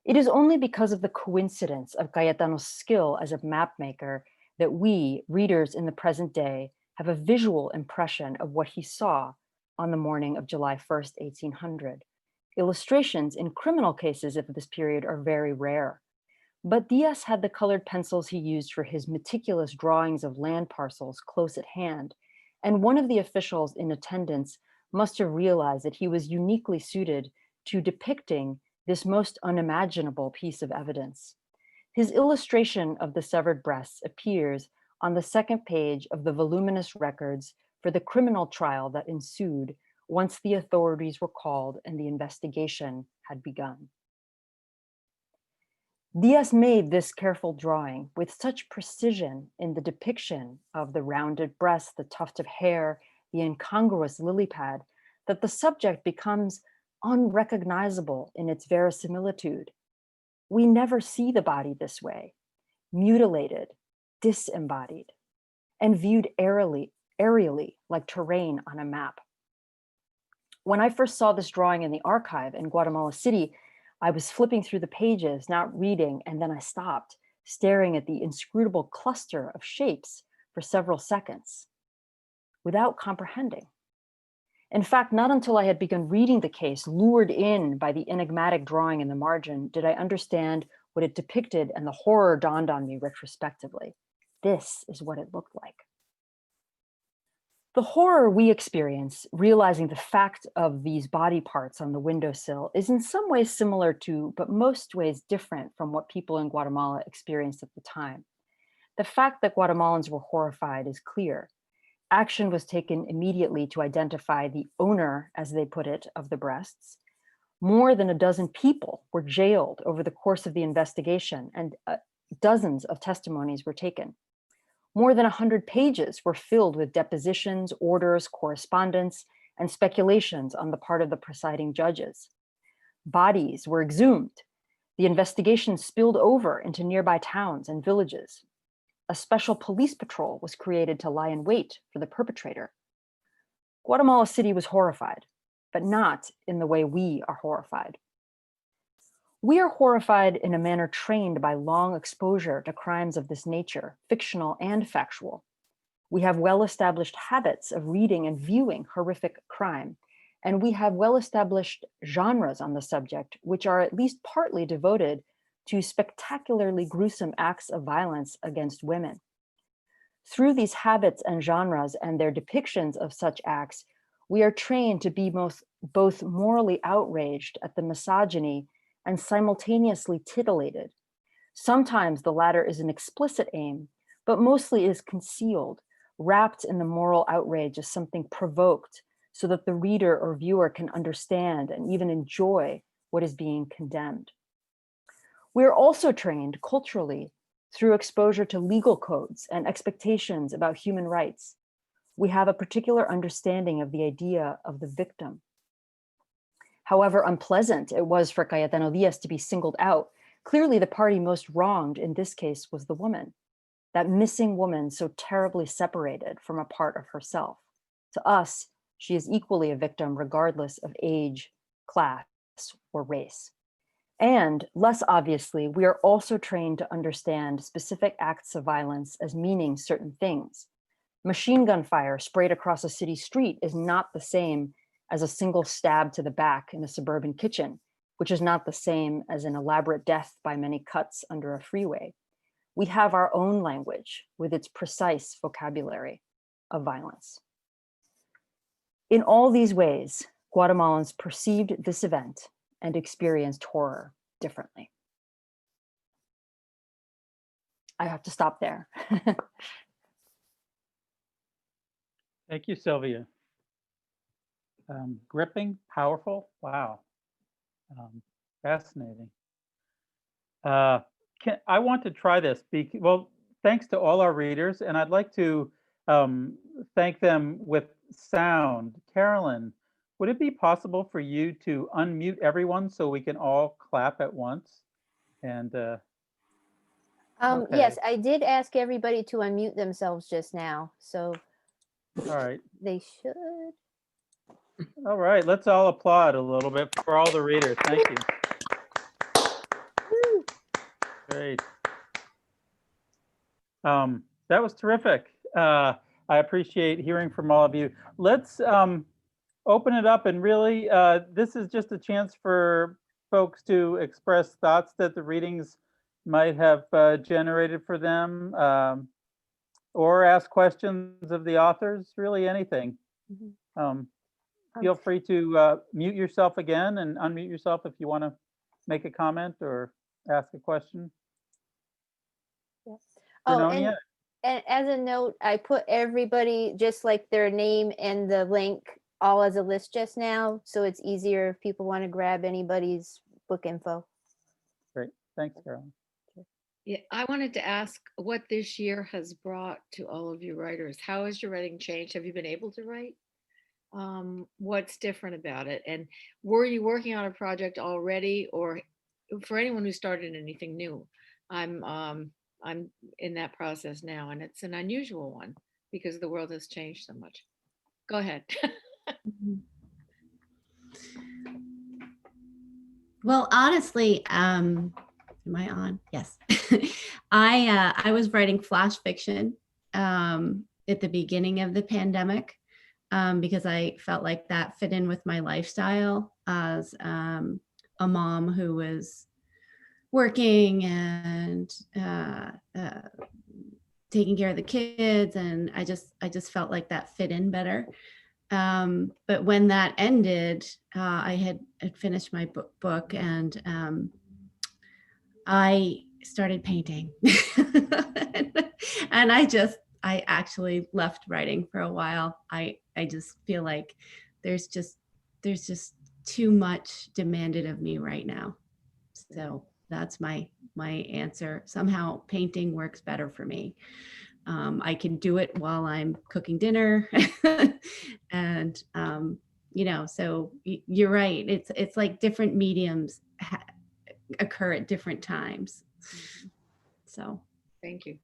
It is only because of the coincidence of Cayetano's skill as a map maker that we, readers in the present day, have a visual impression of what he saw on the morning of July 1st, 1800. Illustrations in criminal cases of this period are very rare. But Diaz had the colored pencils he used for his meticulous drawings of land parcels close at hand, and one of the officials in attendance must have realized that he was uniquely suited to depicting this most unimaginable piece of evidence. His illustration of the severed breasts appears on the second page of the voluminous records for the criminal trial that ensued once the authorities were called and the investigation had begun. Diaz made this careful drawing with such precision in the depiction of the rounded breast, the tuft of hair, the incongruous lily pad, that the subject becomes unrecognizable in its verisimilitude. We never see the body this way, mutilated, disembodied, and viewed aerially like terrain on a map. When I first saw this drawing in the archive in Guatemala City, I was flipping through the pages, not reading, and then I stopped, staring at the inscrutable cluster of shapes for several seconds without comprehending. In fact, not until I had begun reading the case, lured in by the enigmatic drawing in the margin, did I understand what it depicted, and the horror dawned on me retrospectively. This is what it looked like. The horror we experience, realizing the fact of these body parts on the windowsill, is in some ways similar to, but most ways different from what people in Guatemala experienced at the time. The fact that Guatemalans were horrified is clear. Action was taken immediately to identify the owner, as they put it, of the breasts. More than a dozen people were jailed over the course of the investigation, and dozens of testimonies were taken. More than 100 pages were filled with depositions, orders, correspondence, and speculations on the part of the presiding judges. Bodies were exhumed. The investigation spilled over into nearby towns and villages. A special police patrol was created to lie in wait for the perpetrator. Guatemala City was horrified, but not in the way we are horrified. We are horrified in a manner trained by long exposure to crimes of this nature, fictional and factual. We have well-established habits of reading and viewing horrific crime, and we have well-established genres on the subject, which are at least partly devoted to spectacularly gruesome acts of violence against women. Through these habits and genres and their depictions of such acts, we are trained to be both morally outraged at the misogyny and simultaneously titillated. Sometimes the latter is an explicit aim, but mostly is concealed, wrapped in the moral outrage as something provoked, so that the reader or viewer can understand and even enjoy what is being condemned. We are also trained culturally through exposure to legal codes and expectations about human rights. We have a particular understanding of the idea of the victim. However unpleasant it was for Cayetano Diaz to be singled out, clearly the party most wronged in this case was the woman, that missing woman so terribly separated from a part of herself. To us, she is equally a victim regardless of age, class, or race. And less obviously, we are also trained to understand specific acts of violence as meaning certain things. Machine gun fire sprayed across a city street is not the same as a single stab to the back in a suburban kitchen, which is not the same as an elaborate death by many cuts under a freeway. We have our own language with its precise vocabulary of violence. In all these ways, Guatemalans perceived this event and experienced horror differently. I have to stop there. Thank you, Sylvia. Gripping, powerful, wow. Fascinating. I want to try this. Well, thanks to all our readers, and I'd like to thank them with sound. Carolyn, would it be possible for you to unmute everyone so we can all clap at once? And okay. Yes, I did ask everybody to unmute themselves just now, so all right. They should. All right, let's all applaud a little bit for all the readers. Thank you. Woo. Great. That was terrific. I appreciate hearing from all of you. Let's open it up, and really, this is just a chance for folks to express thoughts that the readings might have generated for them, or ask questions of the authors, really anything. Feel free to mute yourself again and unmute yourself if you want to make a comment or ask a question. Yes. Brenonia? And as a note, I put everybody, just like their name and the link, all as a list just now, so it's easier if people want to grab anybody's book info. Great, thanks, Carolyn. Yeah, I wanted to ask what this year has brought to all of you writers. How has your writing changed? Have you been able to write? What's different about it? And were you working on a project already, or for anyone who started anything new? I'm in that process now, and it's an unusual one because the world has changed so much. Go ahead. Well, honestly, am I on? Yes. I was writing flash fiction at the beginning of the pandemic because I felt like that fit in with my lifestyle as a mom who was working and taking care of the kids, and I just felt like that fit in better. But when that ended, I had finished my book, and I started painting. And I actually left writing for a while. I just feel like there's just too much demanded of me right now. So that's my answer. Somehow painting works better for me. I can do it while I'm cooking dinner. And so you're right. It's like different mediums occur at different times. So Thank you.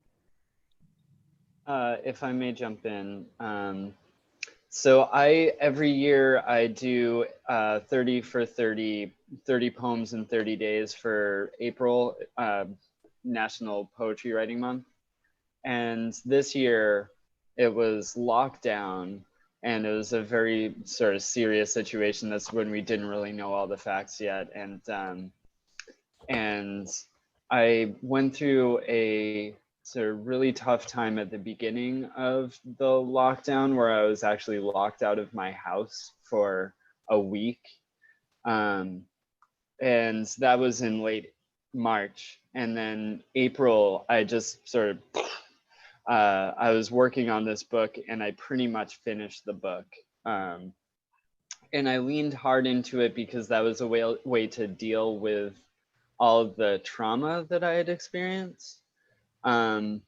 If I may jump in. So every year I do 30 for 30 poems in 30 days for April, National Poetry Writing Month. And this year it was lockdown, and it was a very sort of serious situation. That's when we didn't really know all the facts yet. And I went through a sort of really tough time at the beginning of the lockdown, where I was actually locked out of my house for a week. And that was in late March. And then April, I just sort of, I was working on this book, and I pretty much finished the book. and I leaned hard into it because that was a way to deal with all of the trauma that I had experienced. And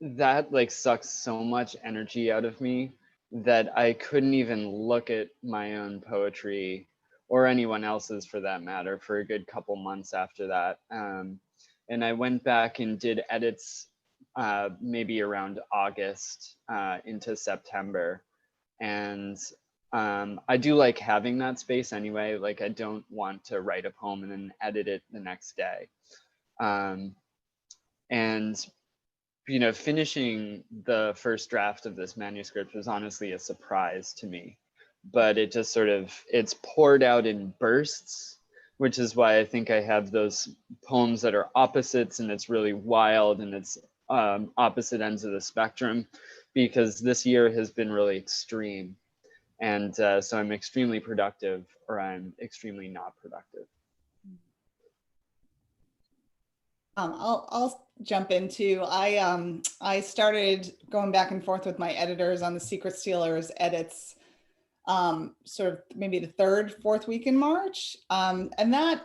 that like sucks so much energy out of me that I couldn't even look at my own poetry or anyone else's for that matter for a good couple months after that. And I went back and did edits maybe around August into September. And I do like having that space anyway. Like I don't want to write a poem and then edit it the next day. And you know, finishing the first draft of this manuscript was honestly a surprise to me, but it just sort of, it's poured out in bursts, which is why I think I have those poems that are opposites and it's really wild and it's opposite ends of the spectrum, because this year has been really extreme. And so I'm extremely productive or I'm extremely not productive. I'll jump into, I started going back and forth with my editors on the Secret Stealers edits, sort of maybe the third, fourth week in March. And that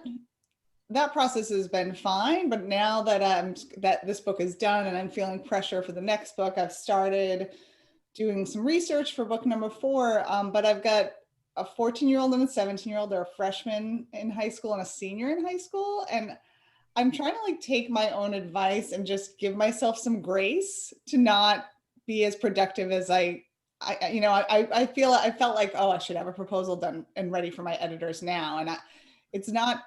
process has been fine, but now that this book is done and I'm feeling pressure for the next book, I've started doing some research for book number 4, but I've got a 14-year-old and a 17-year-old. They're a freshman in high school and a senior in high school. And I'm trying to like take my own advice and just give myself some grace to not be as productive as I felt like, oh, I should have a proposal done and ready for my editors now. And it's not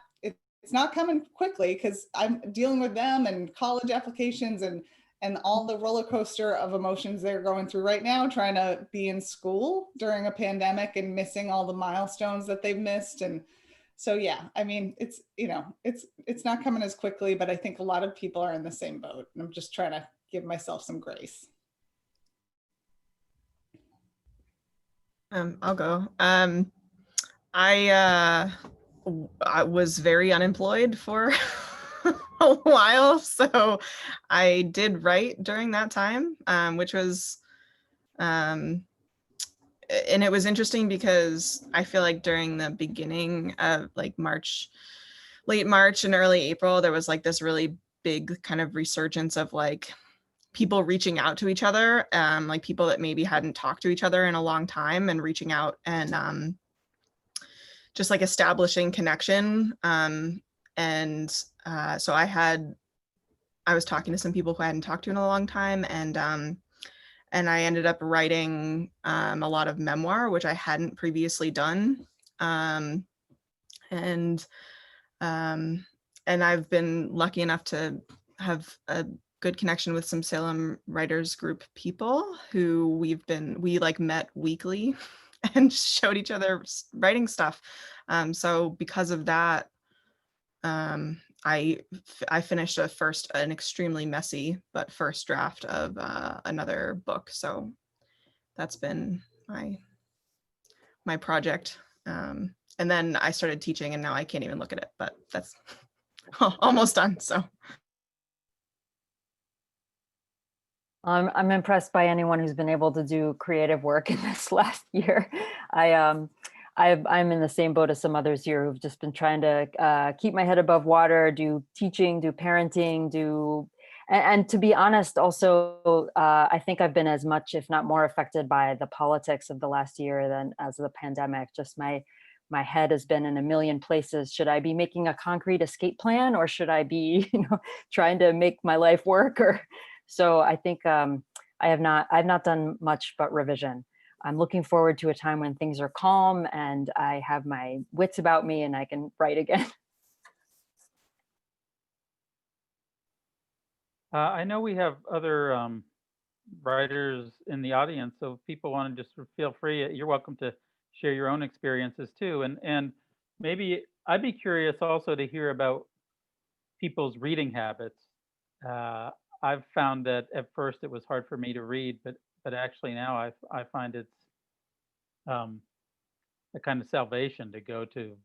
coming quickly because I'm dealing with them and college applications and all the roller coaster of emotions they're going through right now, trying to be in school during a pandemic and missing all the milestones that they've missed. And so, yeah, I mean, it's not coming as quickly, but I think a lot of people are in the same boat. And I'm just trying to give myself some grace. I'll go. I was very unemployed for a while, so I did write during that time, which was, and it was interesting because I feel like during the beginning of like late March and early April, there was like this really big kind of resurgence of like people reaching out to each other, like people that maybe hadn't talked to each other in a long time and reaching out and just like establishing connection. So I was talking to some people who I hadn't talked to in a long time, and I ended up writing a lot of memoir, which I hadn't previously done. And I've been lucky enough to have a good connection with some Salem Writers Group people who we like met weekly and showed each other writing stuff. So because of that, I finished an extremely messy but first draft of another book. So that's been my project. And then I started teaching and now I can't even look at it, but that's almost done. So I'm impressed by anyone who's been able to do creative work in this last year. I'm in the same boat as some others here who've just been trying to keep my head above water, do teaching, do parenting, and to be honest, also, I think I've been as much, if not more affected by the politics of the last year than as the pandemic. Just my head has been in a million places. Should I be making a concrete escape plan, or should I be, trying to make my life work? So I think I've not done much but revision. I'm looking forward to a time when things are calm and I have my wits about me and I can write again. I know we have other writers in the audience, so if people want to just feel free. You're welcome to share your own experiences too, and maybe I'd be curious also to hear about people's reading habits. I've found that at first it was hard for me to read, but actually now I find it's a kind of salvation to go to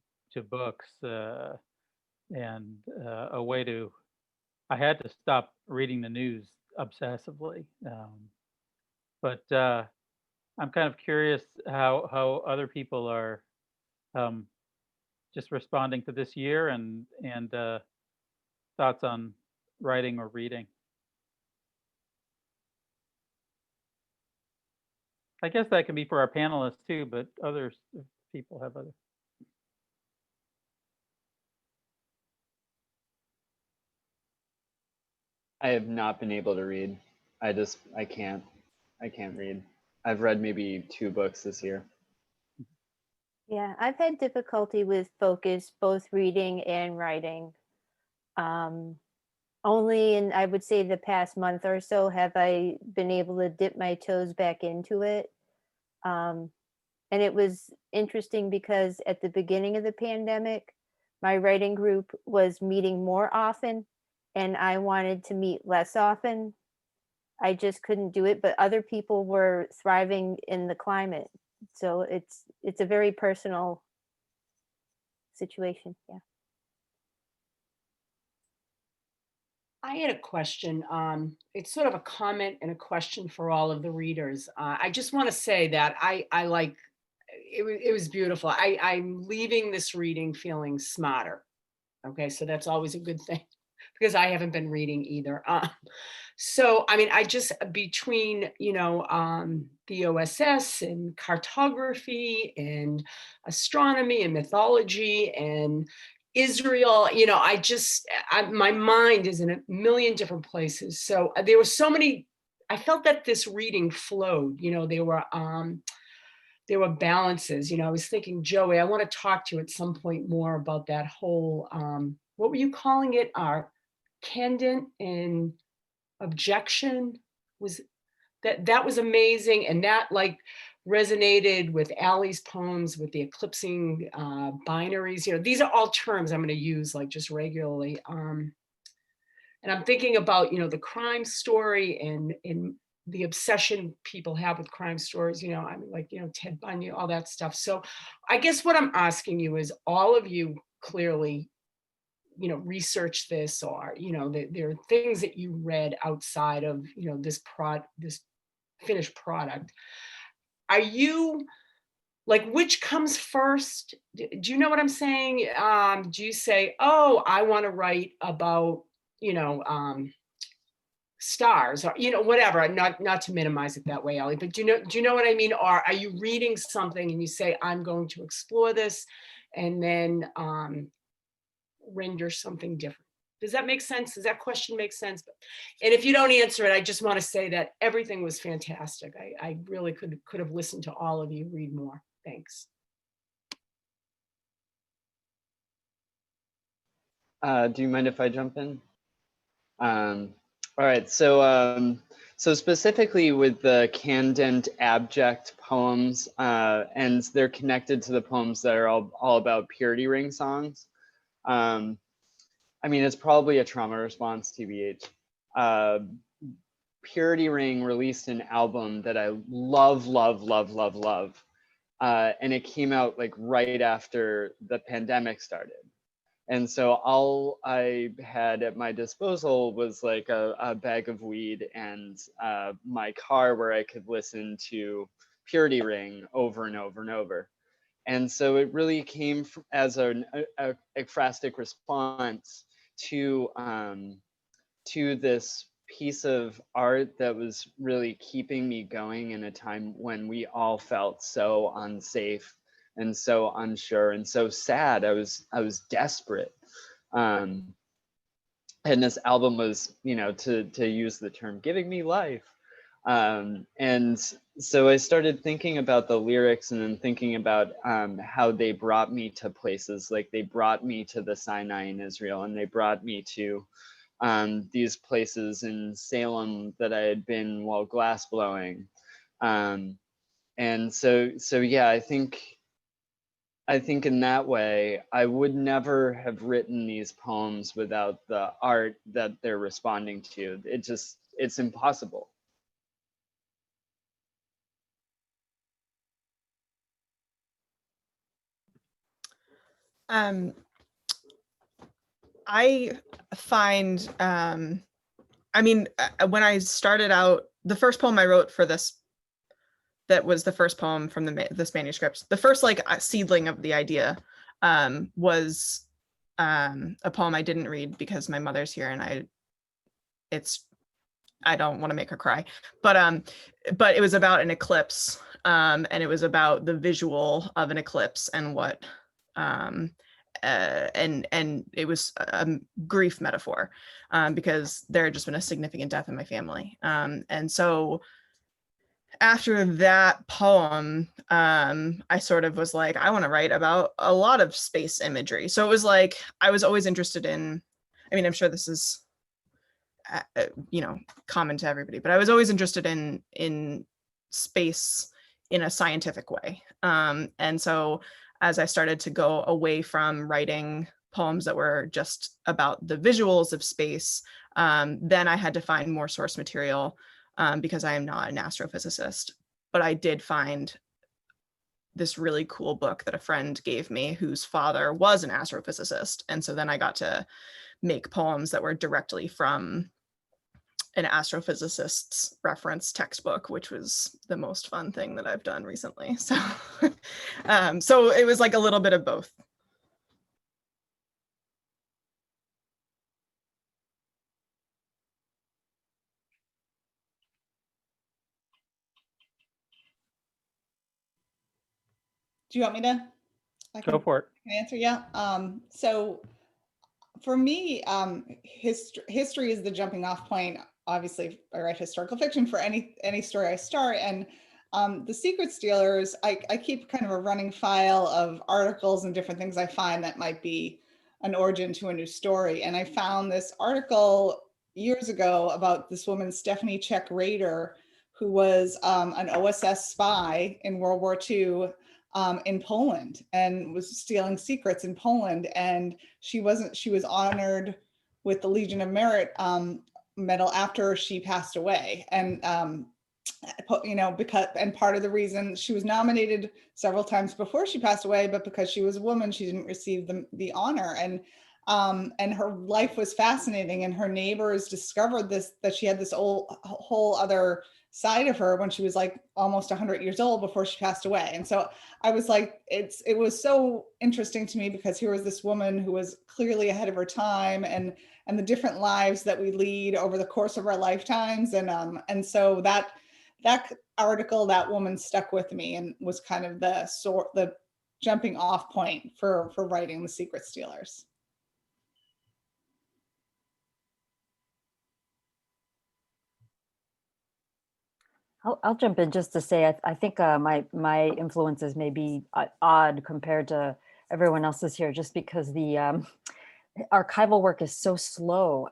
books and a way to. I had to stop reading the news obsessively, but I'm kind of curious how other people are just responding to this year and thoughts on writing or reading. I guess that can be for our panelists too, but others, if people have other. I have not been able to read. I can't read. I've read maybe 2 books this year. Yeah, I've had difficulty with focus, both reading and writing. Only in, I would say, the past month or so have I been able to dip my toes back into it. And it was interesting because at the beginning of the pandemic, my writing group was meeting more often, and I wanted to meet less often. I just couldn't do it, but other people were thriving in the climate. So it's a very personal situation. Yeah. I had a question. It's sort of a comment and a question for all of the readers. I just want to say that I like it was beautiful. I'm leaving this reading feeling smarter. Okay, so that's always a good thing because I haven't been reading either. So I mean, I just between the OSS and cartography and astronomy and mythology and Israel, my mind is in a million different places. So there were so many, I felt that this reading flowed, there were balances, I was thinking, Joey, I want to talk to you at some point more about that whole, what were you calling it? Candent and objection that was amazing. And that resonated with Aly's poems with the eclipsing binaries. These are all terms I'm going to use just regularly. And I'm thinking about, the crime story and the obsession people have with crime stories, Ted Bundy, all that stuff. So I guess what I'm asking you is all of you clearly, research this or, there are things that you read outside of, this finished product. Are you which comes first? Do you know what I'm saying? Do you say, oh, I want to write about, stars or, whatever, not to minimize it that way, Aly, but do you know what I mean? Or are you reading something and you say, I'm going to explore this and then render something different? Does that make sense? Does that question make sense? And if you don't answer it, I just want to say that everything was fantastic. I really could have listened to all of you read more. Thanks. Do you mind if I jump in? All right, so specifically with the candent abject poems, and they're connected to the poems that are all about purity ring songs. I mean, it's probably a trauma response, TBH. Purity Ring released an album that I love. And it came out right after the pandemic started. And so all I had at my disposal was a bag of weed and my car where I could listen to Purity Ring over and over and over. And so it really came as an ekphrastic response to this piece of art that was really keeping me going in a time when we all felt so unsafe and so unsure and so sad. I was desperate. And this album was, to use the term, giving me life. And so I started thinking about the lyrics and then thinking about how they brought me to places. They brought me to the Sinai in Israel, and they brought me to these places in Salem that I had been while glass blowing. And so yeah, I think in that way, I would never have written these poems without the art that they're responding to. It's impossible. I find, when I started out, the first poem I wrote for this that was the first poem from this manuscript. The first like seedling of the idea was a poem I didn't read because my mother's here and I don't want to make her cry, but it was about an eclipse, and it was about the visual of an eclipse and what and it was a grief metaphor because there had just been a significant death in my family, and so after that poem, I sort of was like, I want to write about a lot of space imagery. So it was like, I was always interested in, I mean, I'm sure this is, common to everybody, but I was always interested in space in a scientific way. And so as I started to go away from writing poems that were just about the visuals of space, then I had to find more source material. Because I am not an astrophysicist, but I did find this really cool book that a friend gave me whose father was an astrophysicist. And so then I got to make poems that were directly from an astrophysicist's reference textbook, which was the most fun thing that I've done recently. So, so it was like a little bit of both. Do you want me to? Go for it. Can I answer? Yeah. So for me, history is the jumping off point. Obviously, I write historical fiction for any story I start. And The Secret Stealers, I keep kind of a running file of articles and different things I find that might be an origin to a new story. And I found this article years ago about this woman, Stephanie Czech Rader, who was an OSS spy in World War II. In Poland, and was stealing secrets in Poland, and she was honored with the Legion of Merit medal after she passed away. And because part of the reason she was nominated several times before she passed away, but because she was a woman, she didn't receive the honor. And her life was fascinating, and her neighbors discovered that she had this whole other side of her when she was like almost 100 years old before she passed away. And so I was like, it was so interesting to me because here was this woman who was clearly ahead of her time, and the different lives that we lead over the course of our lifetimes. And so that article, that woman stuck with me and was kind of the jumping off point for writing The Secret Stealers. I'll jump in just to say, I think my influences may be odd compared to everyone else's here, just because the archival work is so slow.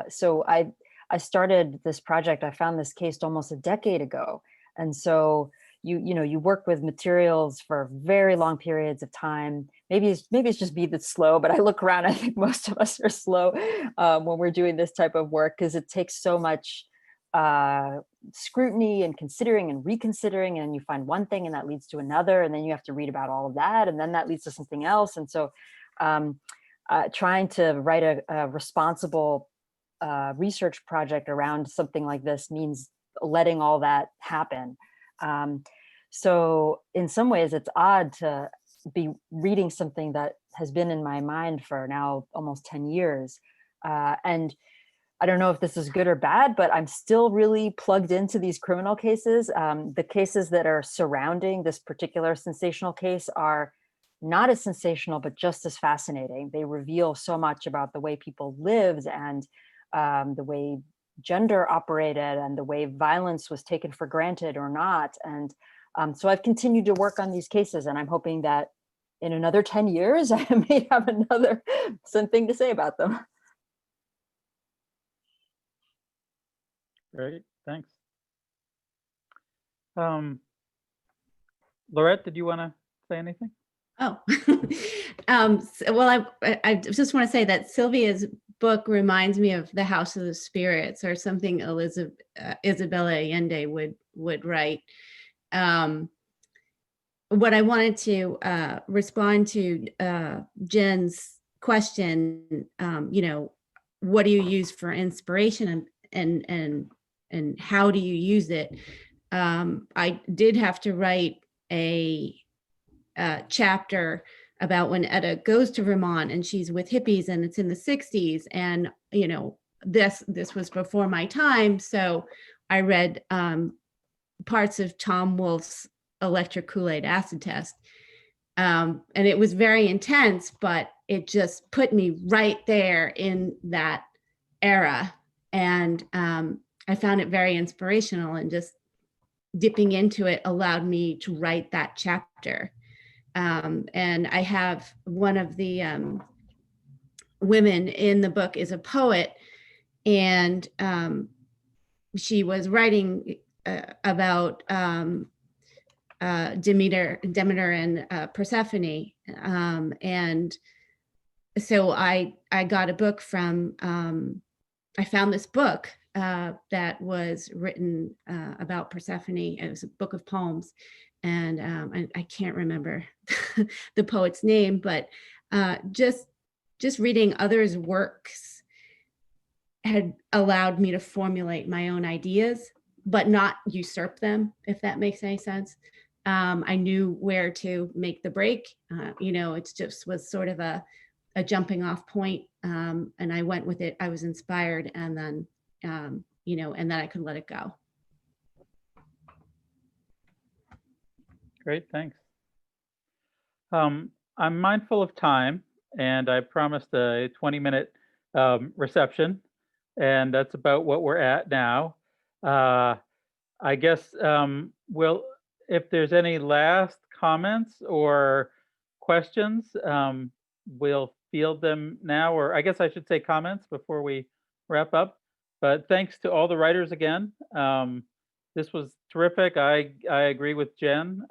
So I started this project, I found this case almost a decade ago. And so you work with materials for very long periods of time. Maybe it's just me that's slow, but I look around, I think most of us are slow when we're doing this type of work, because it takes so much scrutiny and considering and reconsidering, and you find one thing and that leads to another, and then you have to read about all of that, and then that leads to something else. And so trying to write a responsible research project around something like this means letting all that happen. So in some ways it's odd to be reading something that has been in my mind for now almost 10 years. And I don't know if this is good or bad, but I'm still really plugged into these criminal cases. The cases that are surrounding this particular sensational case are not as sensational, but just as fascinating. They reveal so much about the way people lived, and the way gender operated, and the way violence was taken for granted or not. And so I've continued to work on these cases, and I'm hoping that in another 10 years, I may have something to say about them. Great, thanks. Laurette, did you want to say anything? Oh, well, I just want to say that Sylvia's book reminds me of The House of the Spirits, or something Isabella Allende would write. What I wanted to respond to Jen's question, what do you use for inspiration, and how do you use it? I did have to write a chapter about when Etta goes to Vermont and she's with hippies and it's in the 60s. And, you know, this was before my time. So I read parts of Tom Wolfe's Electric Kool-Aid Acid Test. And it was very intense, but it just put me right there in that era. And I found it very inspirational, and just dipping into it allowed me to write that chapter. And I have one of the women in the book is a poet, and she was writing about Demeter and Persephone. And so I got a book from, I found this book that was written about Persephone. It was a book of poems. And I can't remember the poet's name, but just reading others' works had allowed me to formulate my own ideas, but not usurp them, if that makes any sense. I knew where to make the break. You know, it just was sort of a jumping off point, and I went with it. I was inspired, and then, you know, and then I could let it go. Great, thanks. I'm mindful of time, and I promised a 20-minute reception, and that's about what we're at now. I guess if there's any last comments or questions, we'll field them now, or I guess I should say comments before we wrap up. But thanks to all the writers again. This was terrific. I agree with Jen.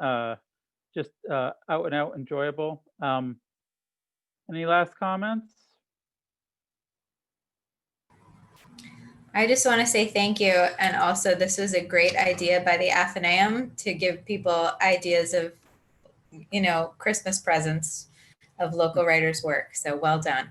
Just out and out enjoyable. Any last comments? I just want to say thank you. And also, this was a great idea by the Athenaeum to give people ideas of, you know, Christmas presents of local writers' work. So well done.